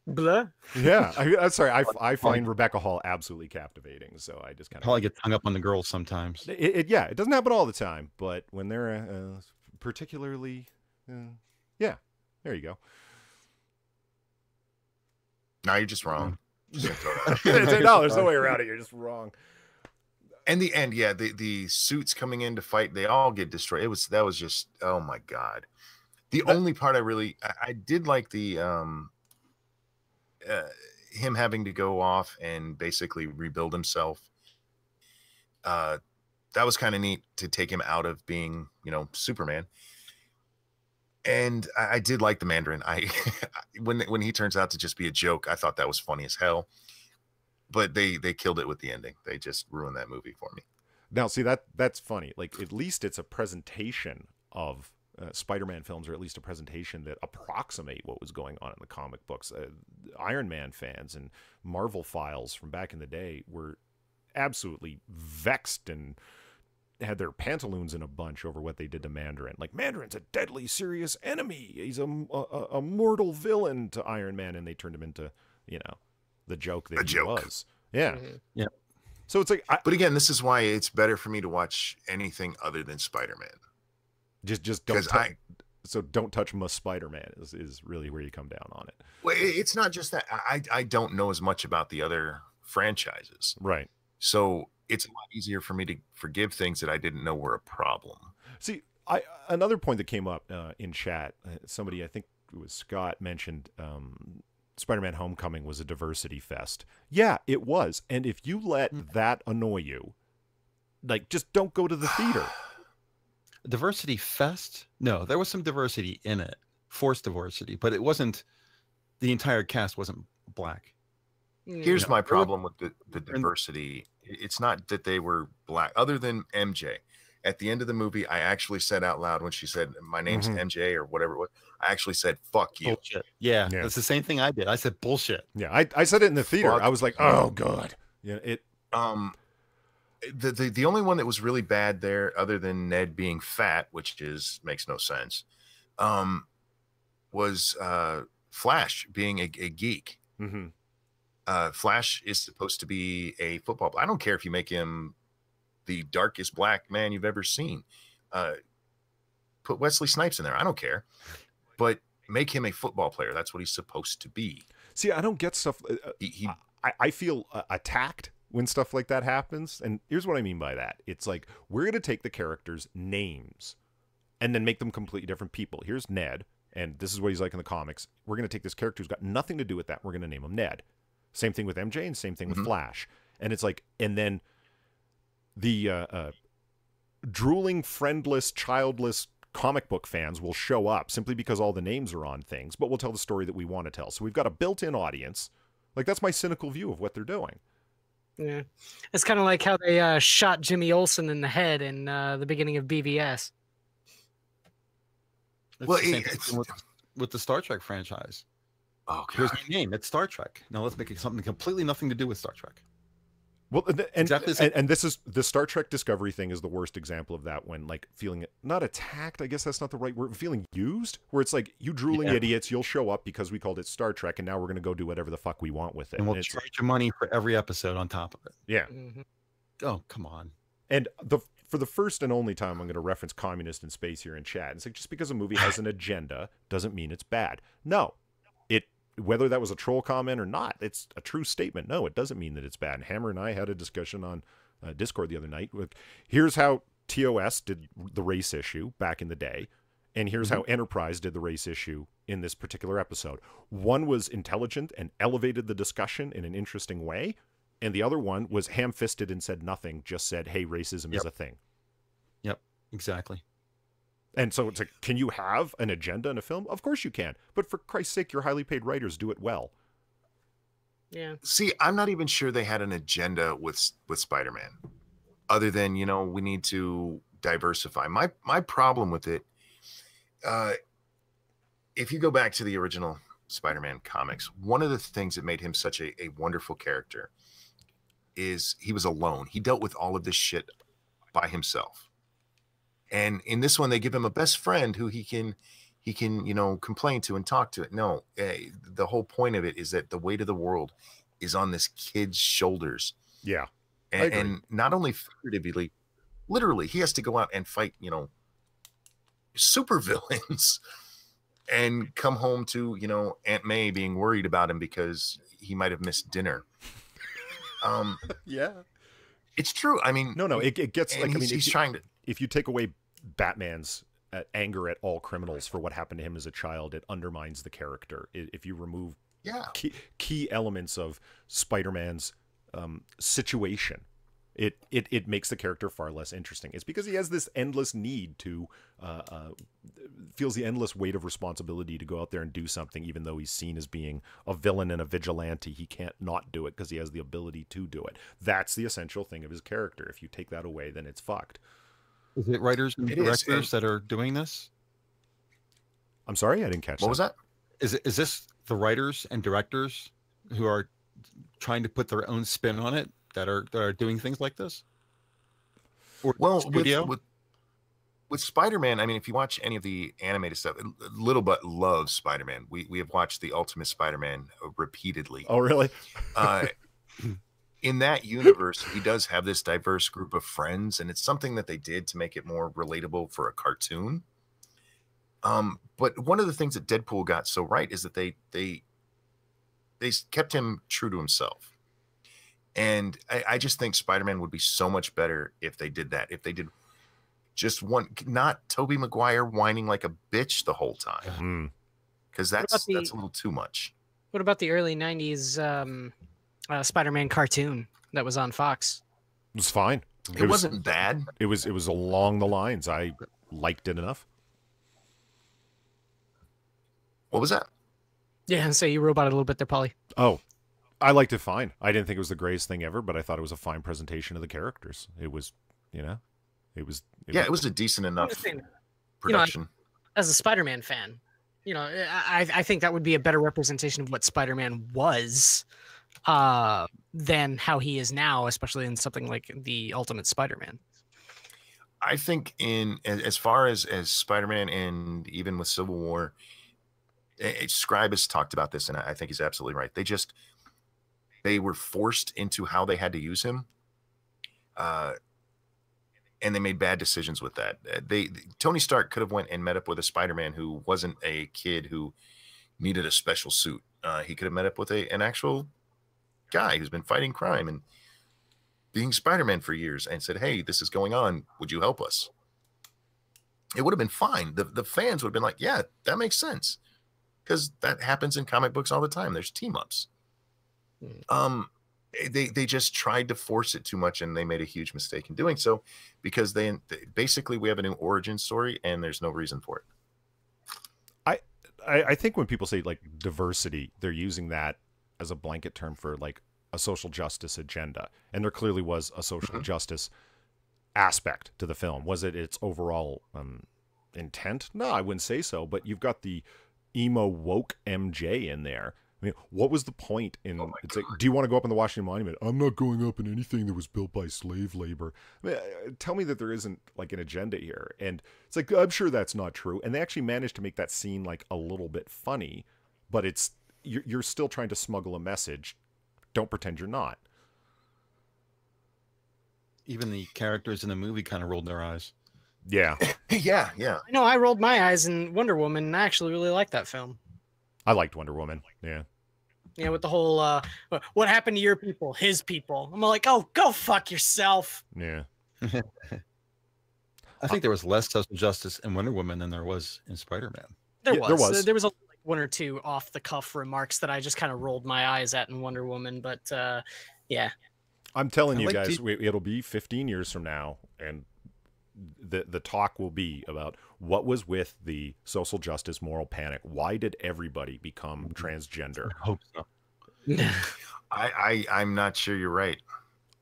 Speaker 1: Blah.
Speaker 2: yeah. I'm sorry. I find Rebecca Hall absolutely captivating. So I just kind of
Speaker 4: Probably get hung up on the girls sometimes.
Speaker 2: It doesn't happen all the time, but when they're particularly, yeah, there you go.
Speaker 3: No, you're just wrong. Just gonna throw that out.
Speaker 2: No, there's no way around it. You're just wrong.
Speaker 3: And the end, yeah, the suits coming in to fight, they all get destroyed. That was just, oh my god. The only part I did like the him having to go off and basically rebuild himself. That was kind of neat to take him out of being, Superman. And I did like the Mandarin. When he turns out to just be a joke, I thought that was funny as hell. But they killed it with the ending. They just ruined that movie for me.
Speaker 2: Now, see, that's funny. Like, at least it's a presentation of Spider-Man films, or at least a presentation that approximate what was going on in the comic books. Iron Man fans and Marvel files from back in the day were absolutely vexed and had their pantaloons in a bunch over what they did to Mandarin. Like, Mandarin's a deadly serious enemy. He's a mortal villain to Iron Man, and they turned him into, the joke that he was. Yeah.
Speaker 1: Mm-hmm.
Speaker 4: Yeah.
Speaker 2: So it's like,
Speaker 3: but again, this is why it's better for me to watch anything other than Spider-Man.
Speaker 2: Just don't don't touch my Spider-Man is really where you come down on it.
Speaker 3: Well, it's not just that. I don't know as much about the other franchises.
Speaker 2: Right.
Speaker 3: So it's a lot easier for me to forgive things that I didn't know were a problem.
Speaker 2: See, another point that came up in chat, somebody, I think it was Scott, mentioned Spider-Man Homecoming was a diversity fest. Yeah, it was. And if you let that annoy you, like, just don't go to the theater.
Speaker 4: Diversity fest? No, there was some diversity in it, forced diversity, but it wasn't. The entire cast wasn't black.
Speaker 3: Here's my problem with the diversity. It's not that they were black, other than MJ. At the end of the movie, I actually said out loud when she said, "My name's MJ," or whatever it was. I actually said, "Fuck you."
Speaker 4: Bullshit. Yeah, that's the same thing I did. I said bullshit.
Speaker 2: Yeah, I said it in the theater.
Speaker 3: Fuck
Speaker 2: I was like, "Oh god." Yeah,
Speaker 3: the only one that was really bad there, other than Ned being fat, which makes no sense, was Flash being a geek.
Speaker 2: Mm-hmm.
Speaker 3: Flash is supposed to be a football player. I don't care if you make him the darkest black man you've ever seen. Put Wesley Snipes in there. I don't care, but make him a football player. That's what he's supposed to be.
Speaker 2: See, I don't get stuff. I feel attacked when stuff like that happens. And here's what I mean by that. It's like, we're going to take the characters' names and then make them completely different people. Here's Ned, and this is what he's like in the comics. We're going to take this character who's got nothing to do with that. We're going to name him Ned. Same thing with MJ and same thing with Flash. And it's like, and then the drooling, friendless, childless comic book fans will show up simply because all the names are on things, but we'll tell the story that we want to tell. So we've got a built-in audience. Like, that's my cynical view of what they're doing.
Speaker 1: Yeah, it's kind of like how they shot Jimmy Olsen in the head in the beginning of BVS.
Speaker 4: It's
Speaker 3: Well,
Speaker 4: the same thing with the Star Trek franchise.
Speaker 3: oh
Speaker 4: Here's
Speaker 3: god,
Speaker 4: my name. It's Star Trek. Now let's make it something completely nothing to do with Star Trek.
Speaker 2: Well,
Speaker 4: Exactly
Speaker 2: and this is the Star Trek Discovery thing is the worst example of that, when like feeling not attacked, I guess that's not the right word, feeling used, where it's like, you drooling idiots, you'll show up because we called it Star Trek, and now we're going to go do whatever the fuck we want with it.
Speaker 4: And we'll charge you money for every episode on top of it.
Speaker 2: Yeah.
Speaker 4: Oh, come on.
Speaker 2: And for the first and only time, I'm going to reference communist in space here in chat. It's like, just because a movie has an agenda doesn't mean it's bad. No, whether that was a troll comment or not, it's a true statement. No, it doesn't mean that it's bad. And Hammer and I had a discussion on Discord the other night. Here's how TOS did the race issue back in the day, and here's how Enterprise did the race issue in this particular episode. One was intelligent and elevated the discussion in an interesting way, and the other one was ham-fisted and said nothing, just said, hey, racism is a thing.
Speaker 4: Yep, exactly.
Speaker 2: And so it's like, can you have an agenda in a film? Of course you can. But for Christ's sake, your highly paid writers do it well.
Speaker 1: Yeah.
Speaker 3: See, I'm not even sure they had an agenda with Spider-Man, other than, you know, we need to diversify. My problem with it, if you go back to the original Spider-Man comics, one of the things that made him such a wonderful character is he was alone. He dealt with all of this shit by himself. And in this one, they give him a best friend who he can, you know, complain to and talk to. No, the whole point of it is that the weight of the world is on this kid's shoulders.
Speaker 2: Yeah.
Speaker 3: And not only figuratively, literally, he has to go out and fight, you know, super villains and come home to, you know, Aunt May being worried about him because he might have missed dinner.
Speaker 2: Yeah.
Speaker 3: It's true. I mean,
Speaker 2: no, it gets like, I mean,
Speaker 3: he's trying to,
Speaker 2: if you take away Batman's anger at all criminals for what happened to him as a child, it undermines the character. If you remove key elements of Spider-Man's situation, it makes the character far less interesting. It's because he has this endless need to feels the endless weight of responsibility to go out there and do something, even though he's seen as being a villain and a vigilante. He can't not do it because he has the ability to do it. That's the essential thing of his character. If you take that away, then it's fucked.
Speaker 4: Is it writers and directors that are doing this?
Speaker 2: I'm sorry, I didn't catch that.
Speaker 3: What was that?
Speaker 4: Is this the writers and directors who are trying to put their own spin on it that are doing things like this? Or
Speaker 3: well,
Speaker 4: studio?
Speaker 3: with Spider-Man, I mean, if you watch any of the animated stuff, Little Butt loves Spider-Man. We have watched the Ultimate Spider-Man repeatedly.
Speaker 2: Oh, really?
Speaker 3: In that universe, he does have this diverse group of friends, and it's something that they did to make it more relatable for a cartoon. But one of the things that Deadpool got so right is that they kept him true to himself. And I just think Spider-Man would be so much better if they did that. If they did just one, not Tobey Maguire whining like a bitch the whole time, because that's a little too much.
Speaker 1: What about the early '90s Spider-Man cartoon that was on Fox?
Speaker 2: It was fine.
Speaker 3: It wasn't bad.
Speaker 2: It was along the lines. I liked it enough.
Speaker 3: What was that?
Speaker 1: Yeah, so you robot a little bit there, Polly.
Speaker 2: Oh, I liked it fine. I didn't think it was the greatest thing ever, but I thought it was a fine presentation of the characters. It was, you know, it was
Speaker 3: a decent enough production.
Speaker 1: You know, as a Spider-Man fan, you know, I think that would be a better representation of what Spider-Man was than how he is now, especially in something like the Ultimate Spider-Man.
Speaker 3: I think as far as Spider-Man, and even with Civil War, Scribe has talked about this, and I think he's absolutely right. They were forced into how they had to use him, and they made bad decisions with that. Tony Stark could have went and met up with a Spider-Man who wasn't a kid who needed a special suit. He could have met up with an actual guy who's been fighting crime and being Spider-Man for years and said, hey, this is going on. Would you help us? It would have been fine. The fans would have been like, yeah, that makes sense. Because that happens in comic books all the time. There's team-ups. They just tried to force it too much, and they made a huge mistake in doing so, because they basically, we have a new origin story and there's no reason for it.
Speaker 2: I think when people say like diversity, they're using that as a blanket term for like a social justice agenda, and there clearly was a social justice aspect to the film. Was it its overall intent? No, I wouldn't say so. But you've got the emo woke MJ in there. I mean, what was the point in it's like, do you want to go up in the Washington Monument? I'm not going up in anything that was built by slave labor. I mean, tell me that there isn't like an agenda here. And it's like, I'm sure that's not true. And they actually managed to make that scene like a little bit funny, but it's you're still trying to smuggle a message. Don't pretend you're not.
Speaker 4: Even the characters in the movie kind of rolled their eyes.
Speaker 2: Yeah.
Speaker 3: Yeah.
Speaker 1: I know I rolled my eyes in Wonder Woman, and I actually really liked that film.
Speaker 2: I liked Wonder Woman. Yeah.
Speaker 1: Yeah, with the whole what happened to your people, his people. I'm like, oh, go fuck yourself.
Speaker 2: Yeah.
Speaker 4: I think there was less social justice in Wonder Woman than there was in Spider-Man.
Speaker 1: There was like one or two off the cuff remarks that I just kind of rolled my eyes at in Wonder Woman, but yeah.
Speaker 2: I'm telling you guys, it'll be 15 years from now, and the talk will be about what was with the social justice moral panic. Why did everybody become transgender?
Speaker 4: I hope so.
Speaker 3: I'm not sure you're right.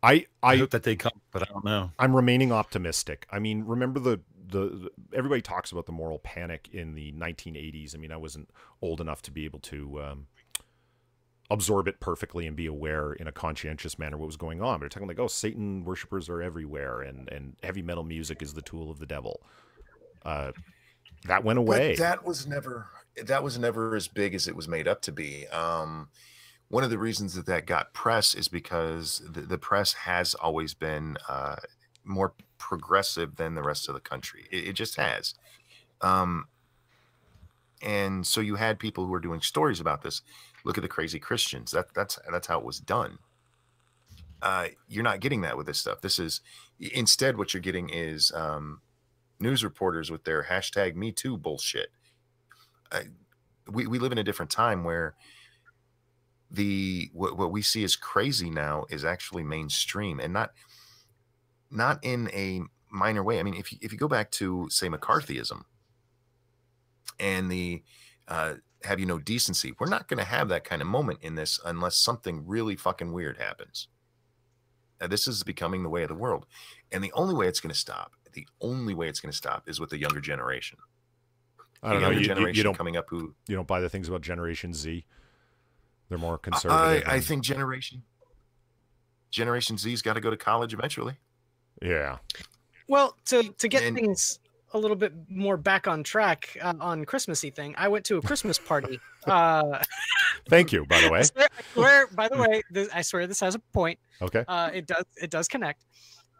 Speaker 2: I
Speaker 4: hope that they come, but I don't know.
Speaker 2: I'm remaining optimistic. I mean, remember the everybody talks about the moral panic in the 1980s. I mean, I wasn't old enough to be able to absorb it perfectly and be aware in a conscientious manner what was going on. But they're talking like, oh, Satan worshipers are everywhere, and heavy metal music is the tool of the devil. That went away.
Speaker 3: But that was never as big as it was made up to be. One of the reasons that got press is because the press has always been more progressive than the rest of the country. It just has. And so you had people who were doing stories about this. Look at the crazy Christians. That's how it was done. You're not getting that with this stuff. This is instead what you're getting is news reporters with their hashtag Me Too bullshit. We live in a different time where what we see as crazy now is actually mainstream, and not in a minor way. I mean, if you go back to, say, McCarthyism and the have you no decency, we're not going to have that kind of moment in this unless something really fucking weird happens. This is becoming the way of the world, and the only way it's going to stop is with the younger generation.
Speaker 2: I don't know. You don't
Speaker 3: coming up who
Speaker 2: you don't buy the things about Generation Z. They're more conservative.
Speaker 3: I think Generation Z's got to go to college eventually.
Speaker 2: Yeah.
Speaker 1: Well, to get things a little bit more back on track on Christmassy thing, I went to a Christmas party.
Speaker 2: Thank you, by the way.
Speaker 1: I swear this has a point.
Speaker 2: Okay.
Speaker 1: It does connect.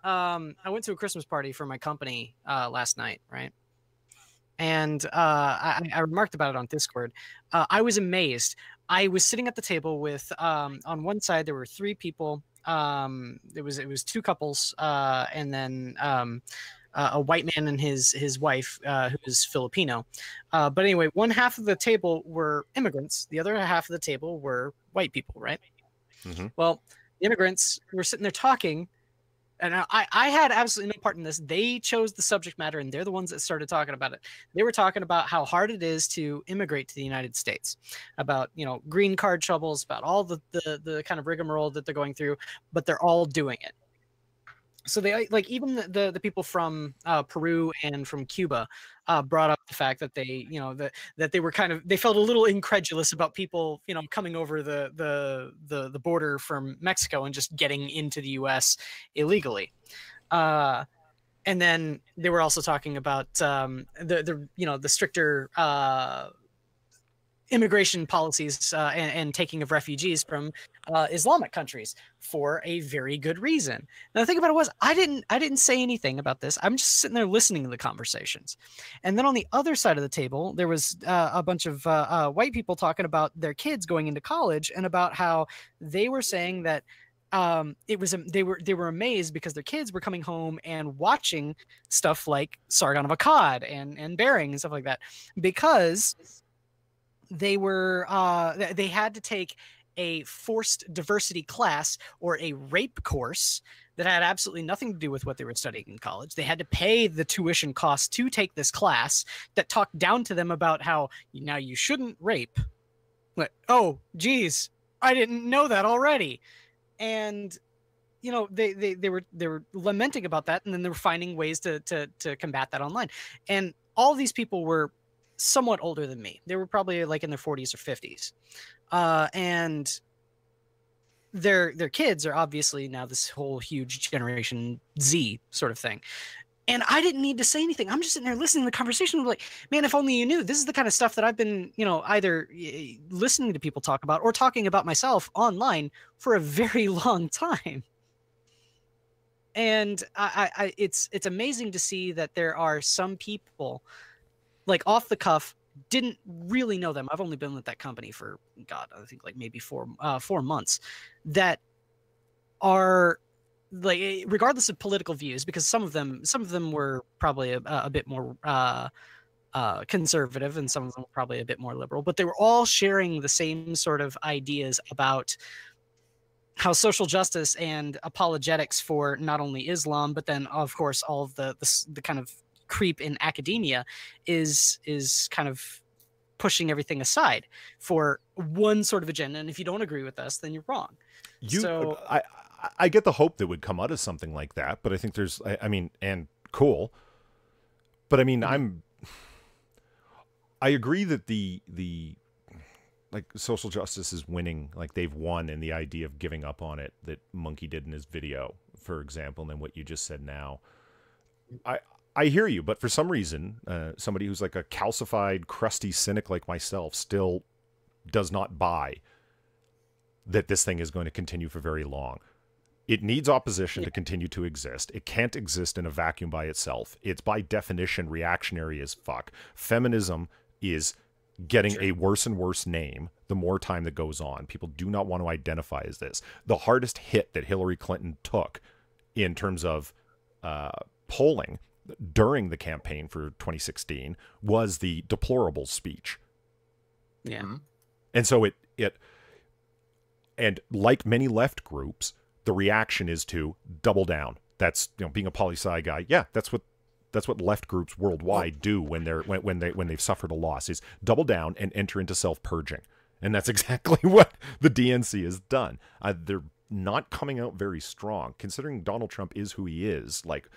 Speaker 1: I went to a Christmas party for my company last night, right? And I remarked about it on Discord. I was amazed. I was sitting at the table with on one side there were three people. It was two couples, and then a white man and his wife, who is Filipino. But anyway, one half of the table were immigrants. The other half of the table were white people, right?
Speaker 2: Mm-hmm.
Speaker 1: Well, the immigrants were sitting there talking, and I had absolutely no part in this. They chose the subject matter, and they're the ones that started talking about it. They were talking about how hard it is to immigrate to the United States, about, green card troubles, about all the kind of rigmarole that they're going through, but they're all doing it. So they even the people from Peru and from Cuba brought up the fact that they that they were they felt a little incredulous about people coming over the border from Mexico and just getting into the U.S. illegally. And then they were also talking about the stricter immigration policies and taking of refugees from Islamic countries for a very good reason. Now the thing about it was I didn't say anything about this. I'm just sitting there listening to the conversations. And then on the other side of the table, there was a bunch of white people talking about their kids going into college and about how they were saying that they were amazed because their kids were coming home and watching stuff like Sargon of Akkad and Bering and stuff like that, because they had to take a forced diversity class or a rape course that had absolutely nothing to do with what they were studying in college. They had to pay the tuition costs to take this class that talked down to them about how now you shouldn't rape. Like, oh, geez, I didn't know that already. and you know, they were lamenting about that, and then they were finding ways to combat that online. And all of these people were somewhat older than me. They were probably like in their 40s or 50s, and their kids are obviously now this whole huge Generation Z sort of thing. And I didn't need to say anything. I'm just sitting there listening to the conversation. Like, man, if only you knew. This is the kind of stuff that I've been, you know, either listening to people talk about or talking about myself online for a very long time. And it's amazing to see that there are some people, like off the cuff, didn't really know them. I've only been with that company for, God, I think like maybe 4 months, that are like, regardless of political views, because some of them were probably a bit more conservative, and some of them were probably a bit more liberal, but they were all sharing the same sort of ideas about how social justice and apologetics for not only Islam, but then of course all of the kind of creep in academia is kind of pushing everything aside for one sort of agenda. And if you don't agree with us, then you're wrong. So
Speaker 2: I get the hope that would come out of something like that, but I think there's, I mean, and cool, but I mean, I agree that the like social justice is winning, like they've won, and the idea of giving up on it that Monkey did in his video, for example, and then what you just said now. I hear you, but for some reason, somebody who's like a calcified, crusty cynic like myself still does not buy that this thing is going to continue for very long. It needs opposition to continue to exist. It can't exist in a vacuum by itself. It's by definition reactionary as fuck. Feminism is getting a worse and worse name the more time that goes on. People do not want to identify as this. The hardest hit that Hillary Clinton took in terms of polling during the campaign for 2016 was the deplorable speech.
Speaker 1: Yeah.
Speaker 2: And so and like many left groups, the reaction is to double down. That's, you know, being a poli-sci guy. Yeah, that's what left groups worldwide do when they've suffered a loss, is double down and enter into self-purging. And that's exactly what the DNC has done. They're not coming out very strong, considering Donald Trump is who he is, like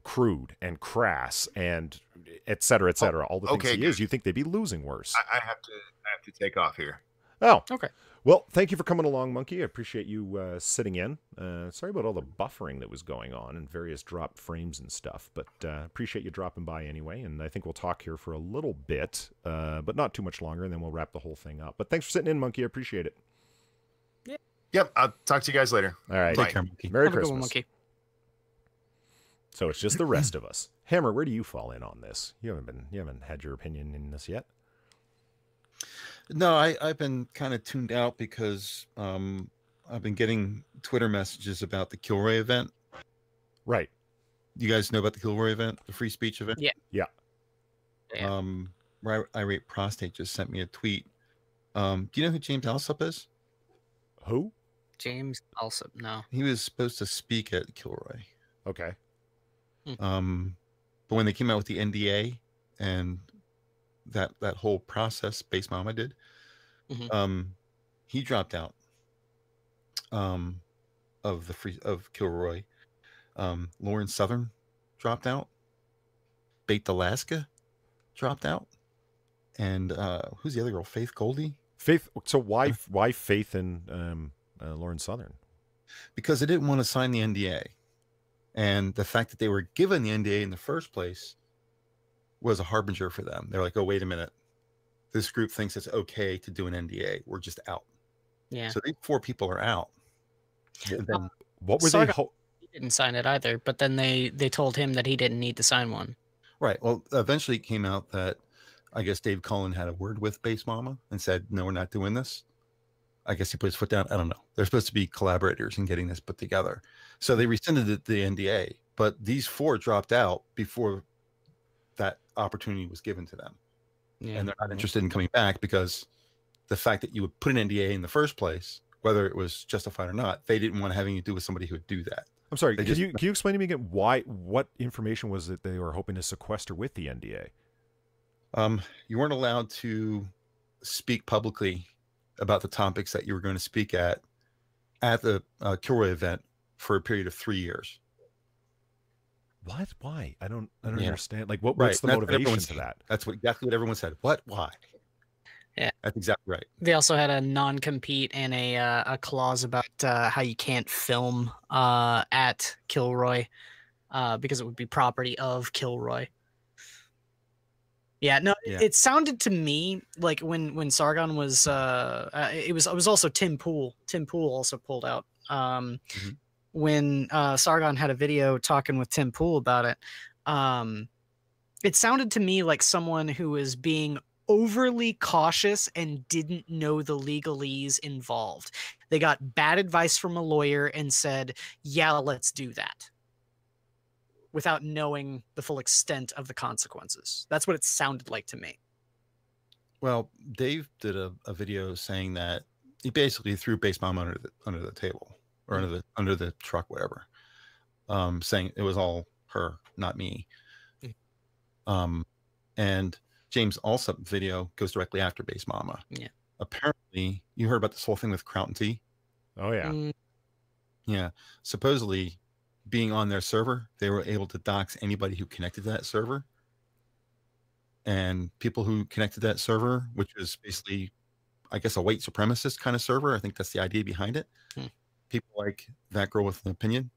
Speaker 2: crude and crass and et cetera, all the things he is. You think they'd be losing worse.
Speaker 3: I have to take off here.
Speaker 2: Oh,
Speaker 1: okay.
Speaker 2: Well, thank you for coming along, Monkey. I appreciate you sitting in. Sorry about all the buffering that was going on and various dropped frames and stuff, but appreciate you dropping by anyway. And I think we'll talk here for a little bit, but not too much longer, and then we'll wrap the whole thing up. But thanks for sitting in, Monkey. I appreciate it.
Speaker 1: Yeah.
Speaker 3: Yep. I'll talk to you guys later.
Speaker 2: All right.
Speaker 3: Take
Speaker 4: care, Monkey.
Speaker 2: Merry
Speaker 1: Have a good
Speaker 2: Christmas.
Speaker 1: one, Monkey.
Speaker 2: So it's just the rest of us. Hammer, where do you fall in on this? You haven't had your opinion in this yet.
Speaker 4: No, I've been kind of tuned out because I've been getting Twitter messages about the Kilroy event.
Speaker 2: Right.
Speaker 4: You guys know about the Kilroy event, the free speech event?
Speaker 1: Yeah.
Speaker 4: Irate Prostate just sent me a tweet. Do you know who James Alsop is?
Speaker 2: Who?
Speaker 1: James Alsop. No.
Speaker 4: He was supposed to speak at Kilroy.
Speaker 2: Okay.
Speaker 4: But when they came out with the NDA and that whole process Base Mama did, he dropped out of Kilroy. Lauren Southern dropped out. Bate Alaska dropped out. And who's the other girl? Faith Goldie?
Speaker 2: Faith. So why Faith and Lauren Southern?
Speaker 4: Because they didn't want to sign the NDA. And the fact that they were given the NDA in the first place was a harbinger for them. They're like, oh, wait a minute. This group thinks it's okay to do an NDA. We're just out.
Speaker 1: Yeah.
Speaker 4: So these 4 people are out. And then,
Speaker 2: What were they?
Speaker 1: He didn't sign it either, but then they told him that he didn't need to sign one.
Speaker 4: right. Well, eventually it came out that I guess Dave Cullen had a word with Base Mama and said, no, we're not doing this. I guess he put his foot down. I don't know. They're supposed to be collaborators in getting this put together. So they rescinded the NDA, but these 4 dropped out before that opportunity was given to them.
Speaker 1: Yeah.
Speaker 4: And they're not interested in coming back because the fact that you would put an NDA in the first place, whether it was justified or not, they didn't want having to do with somebody who would do that.
Speaker 2: I'm sorry. Can you explain to me again what information was it they were hoping to sequester with the NDA?
Speaker 4: You weren't allowed to speak publicly about the topics that you were going to speak at at the Kilroy event for a period of 3 years.
Speaker 2: What? Why? I don't
Speaker 4: Yeah.
Speaker 2: understand. Like, what's
Speaker 4: Right.
Speaker 2: the
Speaker 4: That's what
Speaker 2: motivation
Speaker 4: everyone
Speaker 2: to
Speaker 4: said.
Speaker 2: that?
Speaker 4: That's exactly what everyone said. What? Why?
Speaker 1: Yeah.
Speaker 4: That's exactly right.
Speaker 1: They also had a non-compete and a clause about how you can't film at Kilroy because it would be property of Kilroy. Yeah, no,
Speaker 4: Yeah.
Speaker 1: it sounded to me like when Sargon was it was also Tim Pool. Tim Pool also pulled out. When Sargon had a video talking with Tim Pool about it, it sounded to me like someone who was being overly cautious and didn't know the legalese involved. They got bad advice from a lawyer and said, yeah, let's do that, without knowing the full extent of the consequences. That's what it sounded like to me.
Speaker 4: Well, Dave did a video saying that he basically threw Base Mom under the table or under the truck, whatever, saying it was all her, not me. And James Alsop video goes directly after Base Mama.
Speaker 1: Yeah.
Speaker 4: Apparently, you heard about this whole thing with Crown T.
Speaker 2: Oh yeah.
Speaker 4: Yeah. Supposedly, being on their server, they were able to dox anybody who connected to that server. And people who connected to that server, which is basically, I guess, a white supremacist kind of server. I think that's the idea behind it. People like that girl with an opinion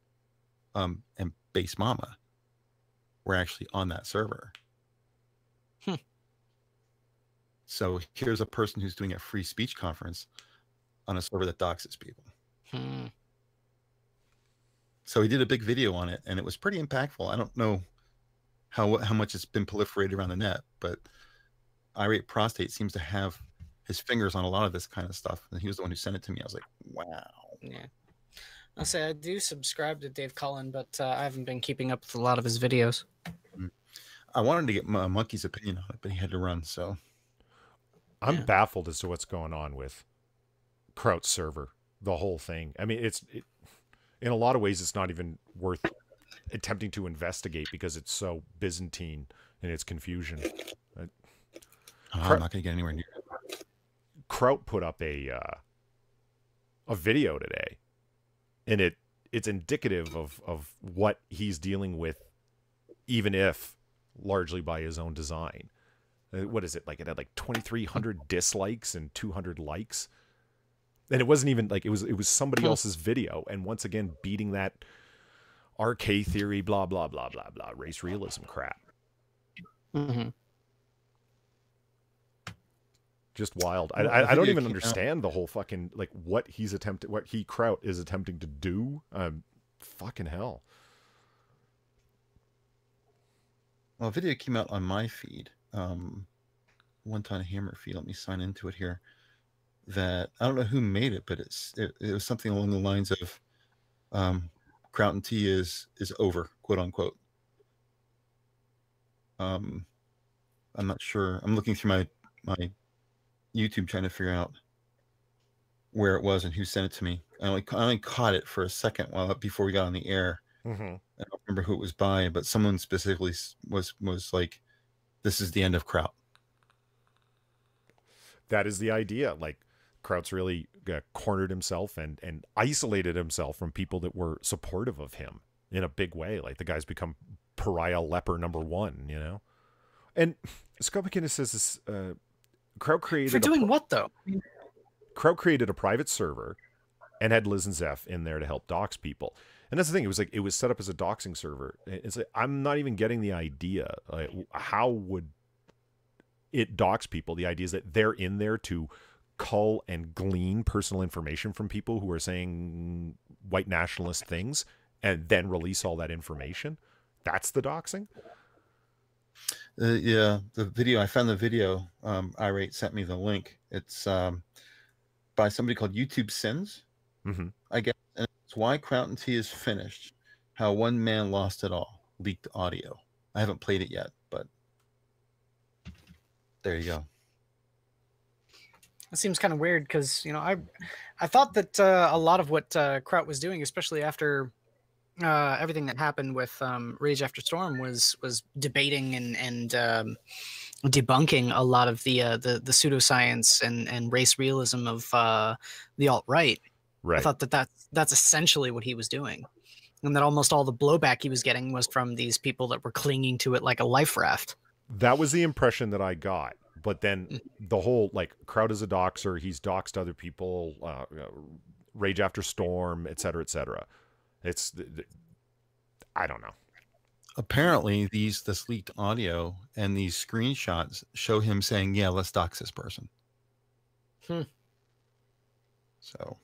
Speaker 4: and Base Mama were actually on that server. So here's a person who's doing a free speech conference on a server that doxes people. So he did a big video on it, and it was pretty impactful. I don't know how much it's been proliferated around the net, but Irate Prostate seems to have his fingers on a lot of this kind of stuff. And he was the one who sent it to me. I was like, wow.
Speaker 1: Yeah. I'll say I do subscribe to Dave Cullen, but I haven't been keeping up with a lot of his videos.
Speaker 4: I wanted to get Monkey's opinion on it, but he had to run, so...
Speaker 2: I'm baffled as to what's going on with Kraut's server, the whole thing. I mean, in a lot of ways, it's not even worth attempting to investigate because it's so Byzantine in its confusion.
Speaker 4: I'm not going to get anywhere near it.
Speaker 2: Kraut put up a video today, and it's indicative of what he's dealing with, even if largely by his own design. What is it? Like, it had like 2,300 dislikes and 200 likes. And it wasn't even like, it was somebody else's video. And once again, beating that RK theory, blah, blah, blah, blah, blah, race realism crap. Just wild. I don't even understand the whole fucking, like, what Kraut is attempting to do. Fucking hell.
Speaker 4: Well, a video came out on my feed. TheOneTonHammer feed. Let me sign into it here. That I don't know who made it, but it was something along the lines of Crown T is over, quote unquote. I'm not sure. I'm looking through my YouTube trying to figure out where it was and who sent it to me. I only caught it for a second before we got on the air. I don't remember who it was by, but someone specifically was like, "This is the end of Kraut."
Speaker 2: That is the idea. Like, Kraut's really cornered himself and isolated himself from people that were supportive of him in a big way. Like, the guy's become pariah leper #1, you know? And Scott McKinnon says this, Kraut created...
Speaker 1: For doing what, though?
Speaker 2: Kraut created a private server and had Liz and Zeph in there to help dox people. And that's the thing. It was set up as a doxing server. It's like, I'm not even getting the idea. Like, how would it dox people? The idea is that they're in there to cull and glean personal information from people who are saying white nationalist things and then release all that information. That's the doxing?
Speaker 4: Yeah, the video. I found the video. Irate sent me the link. It's by somebody called YouTube Sins, I guess. And it's why Crown T is finished. How one man lost it all. Leaked audio. I haven't played it yet, but there you go.
Speaker 1: It seems kind of weird because, you know, I thought that a lot of what Kraut was doing, especially after everything that happened with Rage After Storm, was debating and debunking a lot of the pseudoscience and race realism of the alt-right.
Speaker 2: Right.
Speaker 1: I thought that's essentially what he was doing, and that almost all the blowback he was getting was from these people that were clinging to it like a life raft.
Speaker 2: That was the impression that I got. But then the whole, like, Crowd is a doxer, he's doxed other people, Rage After Storm, et cetera, et cetera. It's, I don't know.
Speaker 4: Apparently, this leaked audio and these screenshots show him saying, "Yeah, let's dox this person." So,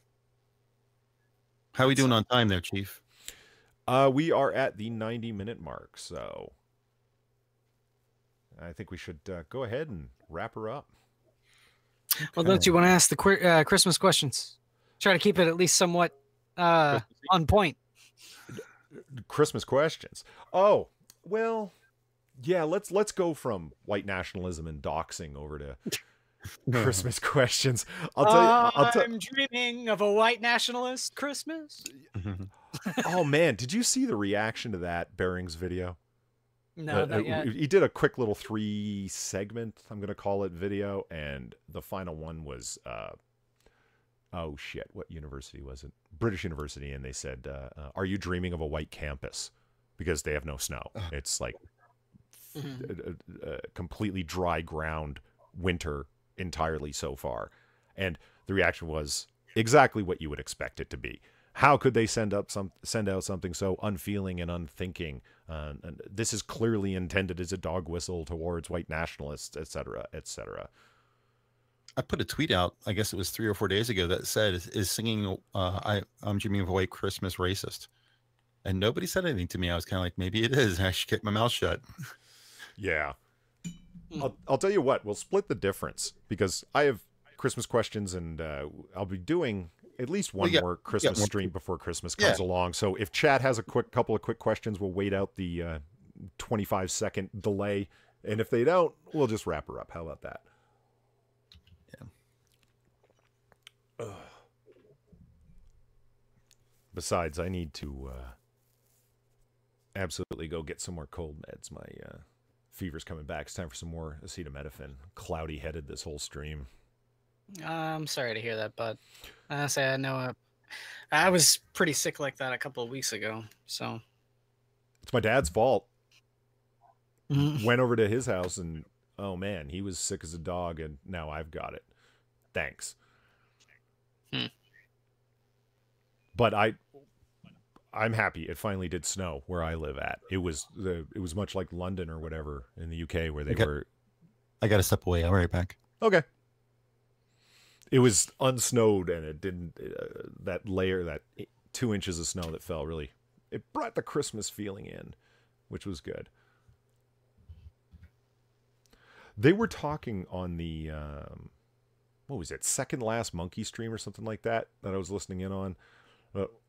Speaker 4: how are we doing on time there, Chief?
Speaker 2: We are at the 90-minute mark, so I think we should go ahead and wrap her up.
Speaker 1: Well, don't you want to ask the Christmas questions? Try to keep it at least somewhat on point.
Speaker 2: Christmas questions. Oh, well, yeah, let's go from white nationalism and doxing over to Christmas questions.
Speaker 1: I'm dreaming of a white nationalist Christmas.
Speaker 2: Oh man, did you see the reaction to that Bering's video?
Speaker 1: No, not yet.
Speaker 2: He did a quick little 3-segment, I'm going to call it, video, and the final one was, oh shit, what university was it? British University, and they said, are you dreaming of a white campus? Because they have no snow. It's like a completely dry ground winter entirely so far. And the reaction was exactly what you would expect it to be. How could they send out something so unfeeling and unthinking? And this is clearly intended as a dog whistle towards white nationalists, et cetera, et cetera.
Speaker 4: I put a tweet out, I guess it was 3 or 4 days ago, that said, "Is singing I'm Dreaming of a White Christmas racist?" And nobody said anything to me. I was kind of like, maybe it is. I should keep my mouth shut.
Speaker 2: Yeah. I'll tell you what, we'll split the difference, because I have Christmas questions, and I'll be doing at least one more Christmas stream before Christmas comes along. So if chat has a couple of quick questions, we'll wait out the 25-second delay. And if they don't, we'll just wrap her up. How about that? Yeah. Besides, I need to absolutely go get some more cold meds. My fever's coming back. It's time for some more acetaminophen. Cloudy-headed this whole stream.
Speaker 1: I'm sorry to hear that, bud. Honestly, I know I was pretty sick like that a couple of weeks ago, so.
Speaker 2: It's my dad's fault. Went over to his house, and oh man, he was sick as a dog, and now I've got it. Thanks. But I'm happy it finally did snow where I live at. It was much like London or whatever in the UK where they were.
Speaker 4: I got to step away. I'll be right back.
Speaker 2: Okay. It was unsnowed, and it didn't, that layer, that 2 inches of snow that fell, really, it brought the Christmas feeling in, which was good. They were talking on the, what was it, second last Monkey stream or something like that I was listening in on,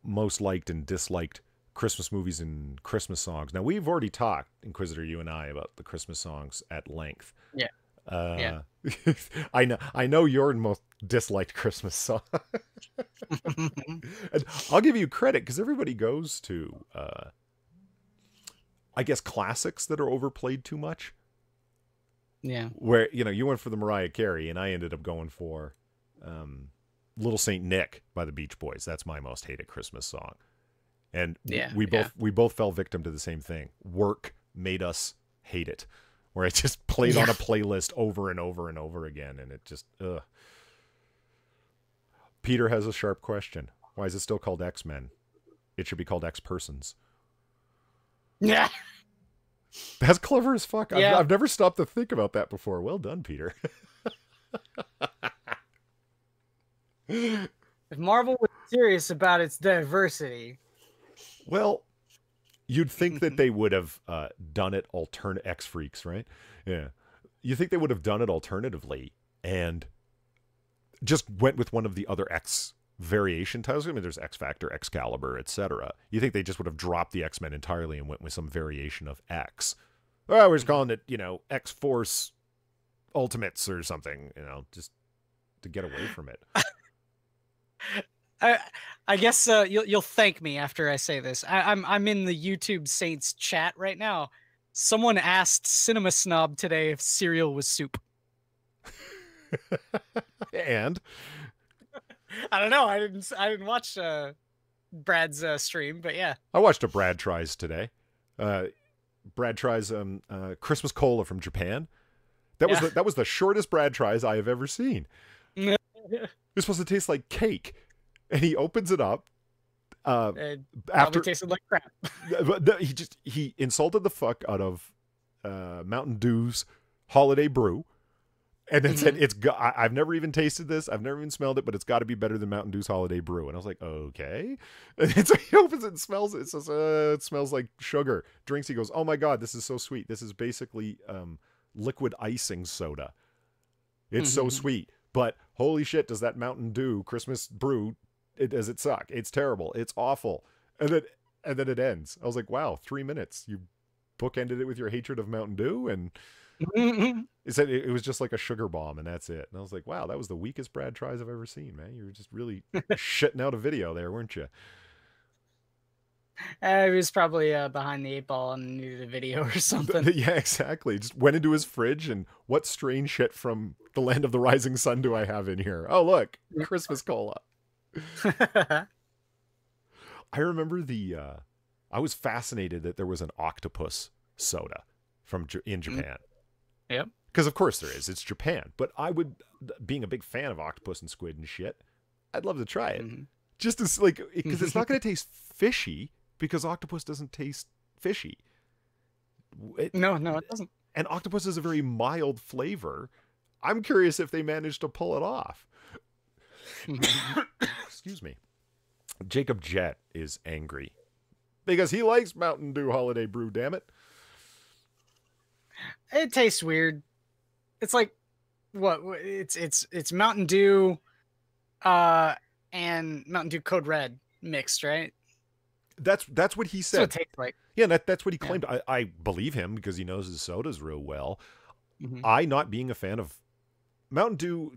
Speaker 2: most liked and disliked Christmas movies and Christmas songs. Now, we've already talked, Inquisitor, you and I, about the Christmas songs at length.
Speaker 1: Yeah. Yeah.
Speaker 2: I know your most disliked Christmas song. And I'll give you credit, because everybody goes to I guess classics that are overplayed too much.
Speaker 1: Yeah.
Speaker 2: Where, you went for the Mariah Carey, and I ended up going for Little Saint Nick by the Beach Boys. That's my most hated Christmas song. And we both fell victim to the same thing. Work made us hate it. Where it just played on a playlist over and over and over again, and it just, ugh. Peter has a sharp question. Why is it still called X-Men? It should be called X-Persons.
Speaker 1: Yeah.
Speaker 2: That's clever as fuck.
Speaker 1: Yeah.
Speaker 2: I've never stopped to think about that before. Well done, Peter.
Speaker 1: If Marvel was serious about its diversity.
Speaker 2: Well, you'd think that they would have done it X-Freaks, right? Yeah. You think they would have done it alternatively and just went with one of the other X variation titles. I mean, there's X Factor, Excalibur, etc. You think they just would have dropped the X-Men entirely and went with some variation of X. Oh, we're just calling it, X-Force Ultimates or something, just to get away from it.
Speaker 1: I guess you'll thank me after I say this. I'm in the YouTube Saints chat right now. Someone asked Cinema Snob today if cereal was soup.
Speaker 2: And
Speaker 1: I don't know. I didn't watch Brad's stream, but yeah.
Speaker 2: I watched a Brad Tries today. Brad Tries Christmas cola from Japan. That was the shortest Brad Tries I have ever seen. It's supposed to taste like cake, and he opens it up. After
Speaker 1: tasted like crap.
Speaker 2: He insulted the fuck out of Mountain Dew's Holiday Brew, and then said I've never even tasted this, I've never even smelled it, but it's got to be better than Mountain Dew's Holiday Brew. And I was like, okay. And so he opens it and smells it. It says, it smells like sugar. Drinks. He goes, oh my god, this is so sweet. This is basically liquid icing soda. It's so sweet, but holy shit, does that Mountain Dew Christmas brew? Does it suck? It's terrible. It's awful. And then it ends. I was like, wow, 3 minutes. You bookended it with your hatred of Mountain Dew, and it said it was just like a sugar bomb, and that's it. And I was like, wow, that was the weakest Brad Tries I've ever seen, man. You were just really shitting out a video there, weren't you?
Speaker 1: He was probably behind the 8 ball and needed a video or something.
Speaker 2: Yeah, exactly. Just went into his fridge and what strange shit from the land of the rising sun do I have in here? Oh, look, Christmas cola. I remember I was fascinated that there was an octopus soda in Japan.
Speaker 1: Yep.
Speaker 2: Because of course there is. It's Japan. But being a big fan of octopus and squid and shit, I'd love to try it. Just as because it's not going to taste fishy, because octopus doesn't taste fishy.
Speaker 1: No, it doesn't.
Speaker 2: And octopus is a very mild flavor. I'm curious if they managed to pull it off. Excuse me. Jacob Jett is angry because he likes Mountain Dew Holiday Brew, damn it.
Speaker 1: It tastes weird. It's like what? It's Mountain Dew and Mountain Dew Code Red mixed, right?
Speaker 2: That's what he said.
Speaker 1: That's what it tastes like.
Speaker 2: Yeah, that's what he claimed. Yeah. I believe him because he knows his sodas real well. I, not being a fan of Mountain Dew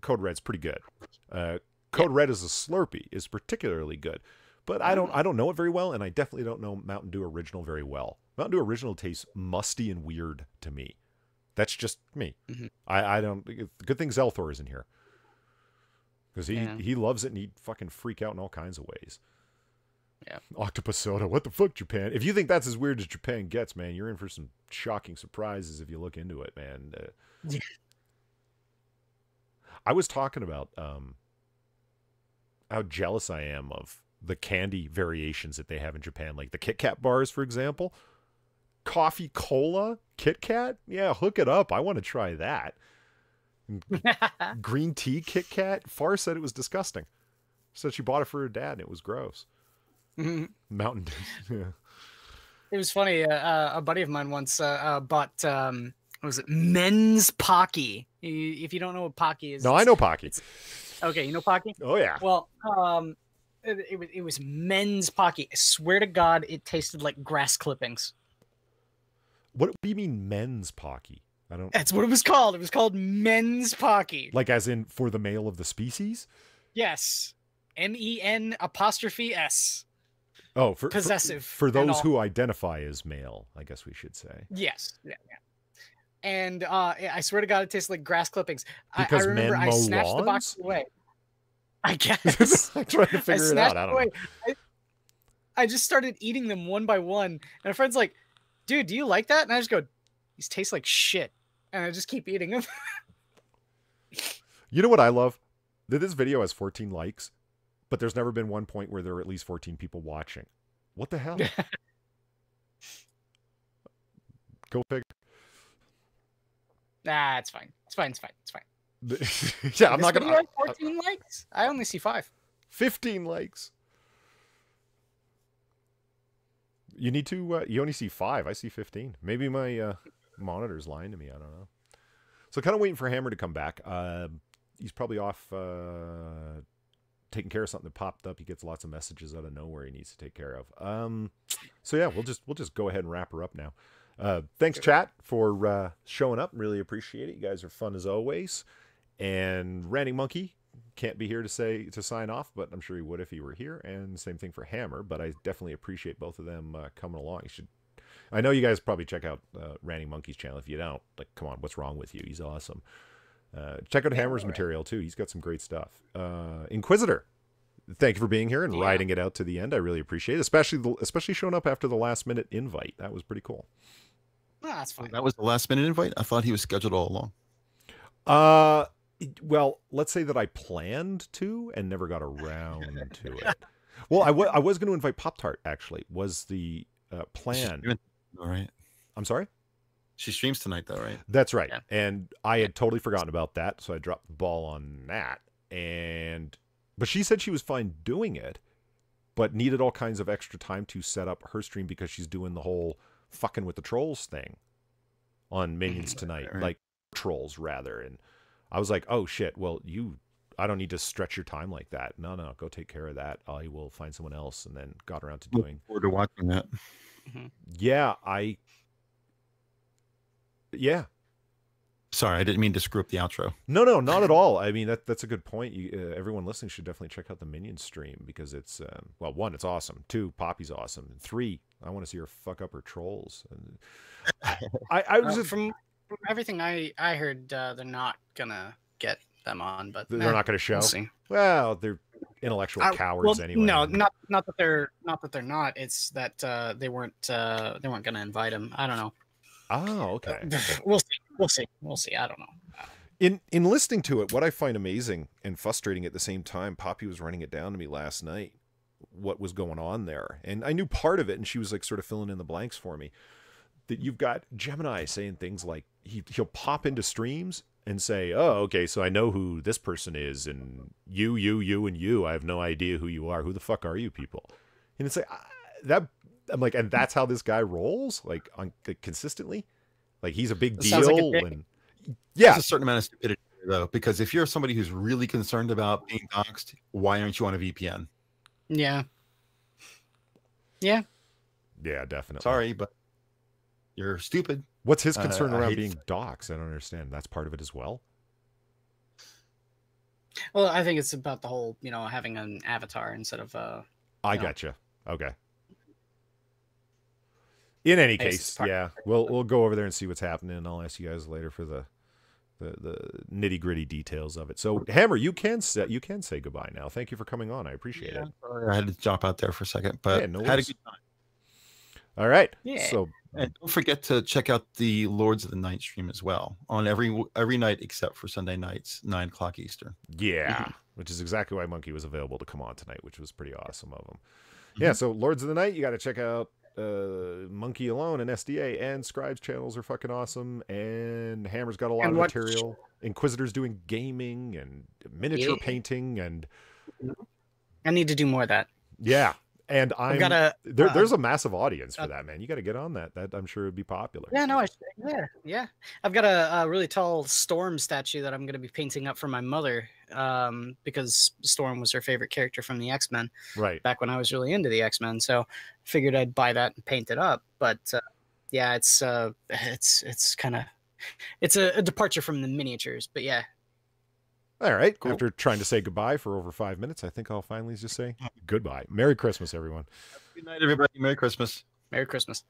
Speaker 2: Code Red's pretty good. Code Red as a Slurpee is particularly good, but I don't know it very well, and I definitely don't know Mountain Dew Original very well. Mountain Dew Original tastes musty and weird to me. That's just me. I don't. Good thing Zelthor is in here because he loves it and he'd fucking freak out in all kinds of ways.
Speaker 1: Yeah.
Speaker 2: Octopus soda. What the fuck, Japan? If you think that's as weird as Japan gets, man, you're in for some shocking surprises if you look into it, man. I was talking about how jealous I am of the candy variations that they have in Japan, like the Kit Kat bars, for example. Coffee cola Kit Kat? Yeah, hook it up. I want to try that. Green tea Kit Kat? Far said it was disgusting. Said she bought it for her dad and it was gross. Mountain Dew. Yeah.
Speaker 1: It was funny. A buddy of mine once bought what was it? Men's Pocky. If you don't know what Pocky is,
Speaker 2: no, I know Pocky.
Speaker 1: Okay, you know Pocky?
Speaker 2: Oh yeah.
Speaker 1: Well, it was Men's Pocky. I swear to God, it tasted like grass clippings.
Speaker 2: What do you mean, Men's Pocky? I don't.
Speaker 1: That's what it was called. It was called Men's Pocky.
Speaker 2: Like as in for the male of the species?
Speaker 1: Yes. MEN''S.
Speaker 2: Oh,
Speaker 1: possessive.
Speaker 2: For those who identify as male, I guess we should say.
Speaker 1: Yes. Yeah. And I swear to God, it tastes like grass clippings.
Speaker 2: Because
Speaker 1: I remember
Speaker 2: men
Speaker 1: I
Speaker 2: mow
Speaker 1: snatched
Speaker 2: lawns?
Speaker 1: the box away. I guess.
Speaker 2: I'm trying to figure it out. I don't know.
Speaker 1: I just started eating them one by one. And a friend's like, dude, do you like that? And I just go, these taste like shit. And I just keep eating them.
Speaker 2: You know what I love? That this video has 14 likes, but there's never been one point where there are at least 14 people watching. What the hell? Go figure.
Speaker 1: Nah, it's fine. It's fine.
Speaker 2: Yeah, I'm not gonna.
Speaker 1: Have 14 likes. I only see 5.
Speaker 2: 15 likes. You need to. You only see 5. I see 15. Maybe my monitor's lying to me. I don't know. So kind of waiting for Hammer to come back. He's probably off taking care of something that popped up. He gets lots of messages out of nowhere he needs to take care of. So yeah, we'll just go ahead and wrap her up now. Thanks, chat, for showing up. Really appreciate it. You guys are fun as always. And Ranting Monkey can't be here to sign off, but I'm sure he would if he were here. And same thing for Hammer. But I definitely appreciate both of them coming along. You should. I know you guys probably check out Ranting Monkey's channel. If you don't, like, come on, what's wrong with you? He's awesome. Check out Hammer's material too. He's got some great stuff. Inquisitor, thank you for being here and riding it out to the end. I really appreciate it, especially showing up after the last minute invite. That was pretty cool.
Speaker 1: Oh, that's fine.
Speaker 4: That was the last minute invite. I thought he was scheduled all along.
Speaker 2: Well, let's say that I planned to and never got around to it. Well, I was going to invite Pop Tart. Actually, was the plan.
Speaker 4: All right.
Speaker 2: I'm sorry.
Speaker 4: She streams tonight, though, right?
Speaker 2: That's right.
Speaker 1: Yeah.
Speaker 2: And I had totally forgotten about that, so I dropped the ball on that. But she said she was fine doing it, but needed all kinds of extra time to set up her stream because she's doing the whole fucking with the trolls thing on Minions tonight,
Speaker 4: Right.
Speaker 2: like trolls rather. And I was like, oh shit, well, I don't need to stretch your time like that. No, go take care of that. I will find someone else. And then got around to doing.
Speaker 4: Look forward to watching that.
Speaker 2: Yeah, yeah.
Speaker 4: Sorry, I didn't mean to screw up the outro.
Speaker 2: No, not at all. I mean, that's a good point. Everyone listening should definitely check out the Minions stream because it's, well, 1, it's awesome. 2, Poppy's awesome. And 3, I want to see her fuck up her trolls. And I was
Speaker 1: from everything I heard, they're not gonna get them on, but
Speaker 2: they're not going to show.
Speaker 1: We'll see.
Speaker 2: Well, they're intellectual cowards anyway.
Speaker 1: No, not that they're not. It's that they weren't gonna invite him. I don't know.
Speaker 2: Oh, okay.
Speaker 1: We'll see. I don't know.
Speaker 2: In listening to it, what I find amazing and frustrating at the same time, Poppy was running it down to me last night, what was going on there. And I knew part of it, and she was like sort of filling in the blanks for me. That you've got Gemini saying things like he'll pop into streams and say, oh, okay, so I know who this person is, and you, and you. I have no idea who you are. Who the fuck are you people? And it's like, I'm like, and that's how this guy rolls, like consistently. Like he's a big deal, and yeah,
Speaker 4: there's a certain amount of stupidity though, because if you're somebody who's really concerned about being doxxed, why aren't you on a VPN?
Speaker 1: Yeah,
Speaker 2: definitely.
Speaker 4: Sorry, but you're stupid.
Speaker 2: What's his concern around being doxxed? I don't understand. That's part of it as well.
Speaker 1: Well, I think it's about the whole, having an avatar instead of
Speaker 2: I gotcha. Okay. In any case, yeah, we'll go over there and see what's happening, and I'll ask you guys later for the nitty gritty details of it. So, Hammer, you can say goodbye now. Thank you for coming on. I appreciate it.
Speaker 4: Sorry, I had to jump out there for a second, but
Speaker 2: Yeah, no
Speaker 4: had a
Speaker 2: worries.
Speaker 4: good time.
Speaker 2: All right.
Speaker 1: Yeah.
Speaker 2: So,
Speaker 4: And don't forget to check out the Lords of the Night stream as well on every night except for Sunday nights, 9 o'clock Eastern.
Speaker 2: yeah, which is exactly why Monkey was available to come on tonight, which was pretty awesome of him. Yeah. So, Lords of the Night, you got to check out Monkey Alone and SDA, and Scribe's channels are fucking awesome, and Hammer's got a lot of material. Inquisitor's doing gaming and miniature painting, and
Speaker 1: I need to do more of that.
Speaker 2: yeah. And there's a massive audience for that, man. You got to get on that. That I'm sure would be popular.
Speaker 1: Yeah, no, yeah. I've got a really tall Storm statue that I'm going to be painting up for my mother, because Storm was her favorite character from the X-Men.
Speaker 2: Right.
Speaker 1: Back when I was really into the X-Men, so I figured I'd buy that and paint it up. But yeah, it's kind of a departure from the miniatures. But yeah.
Speaker 2: All right. Cool. After trying to say goodbye for over 5 minutes, I think I'll finally just say goodbye. Merry Christmas, everyone.
Speaker 4: Good night, everybody. Merry Christmas.
Speaker 1: Merry Christmas.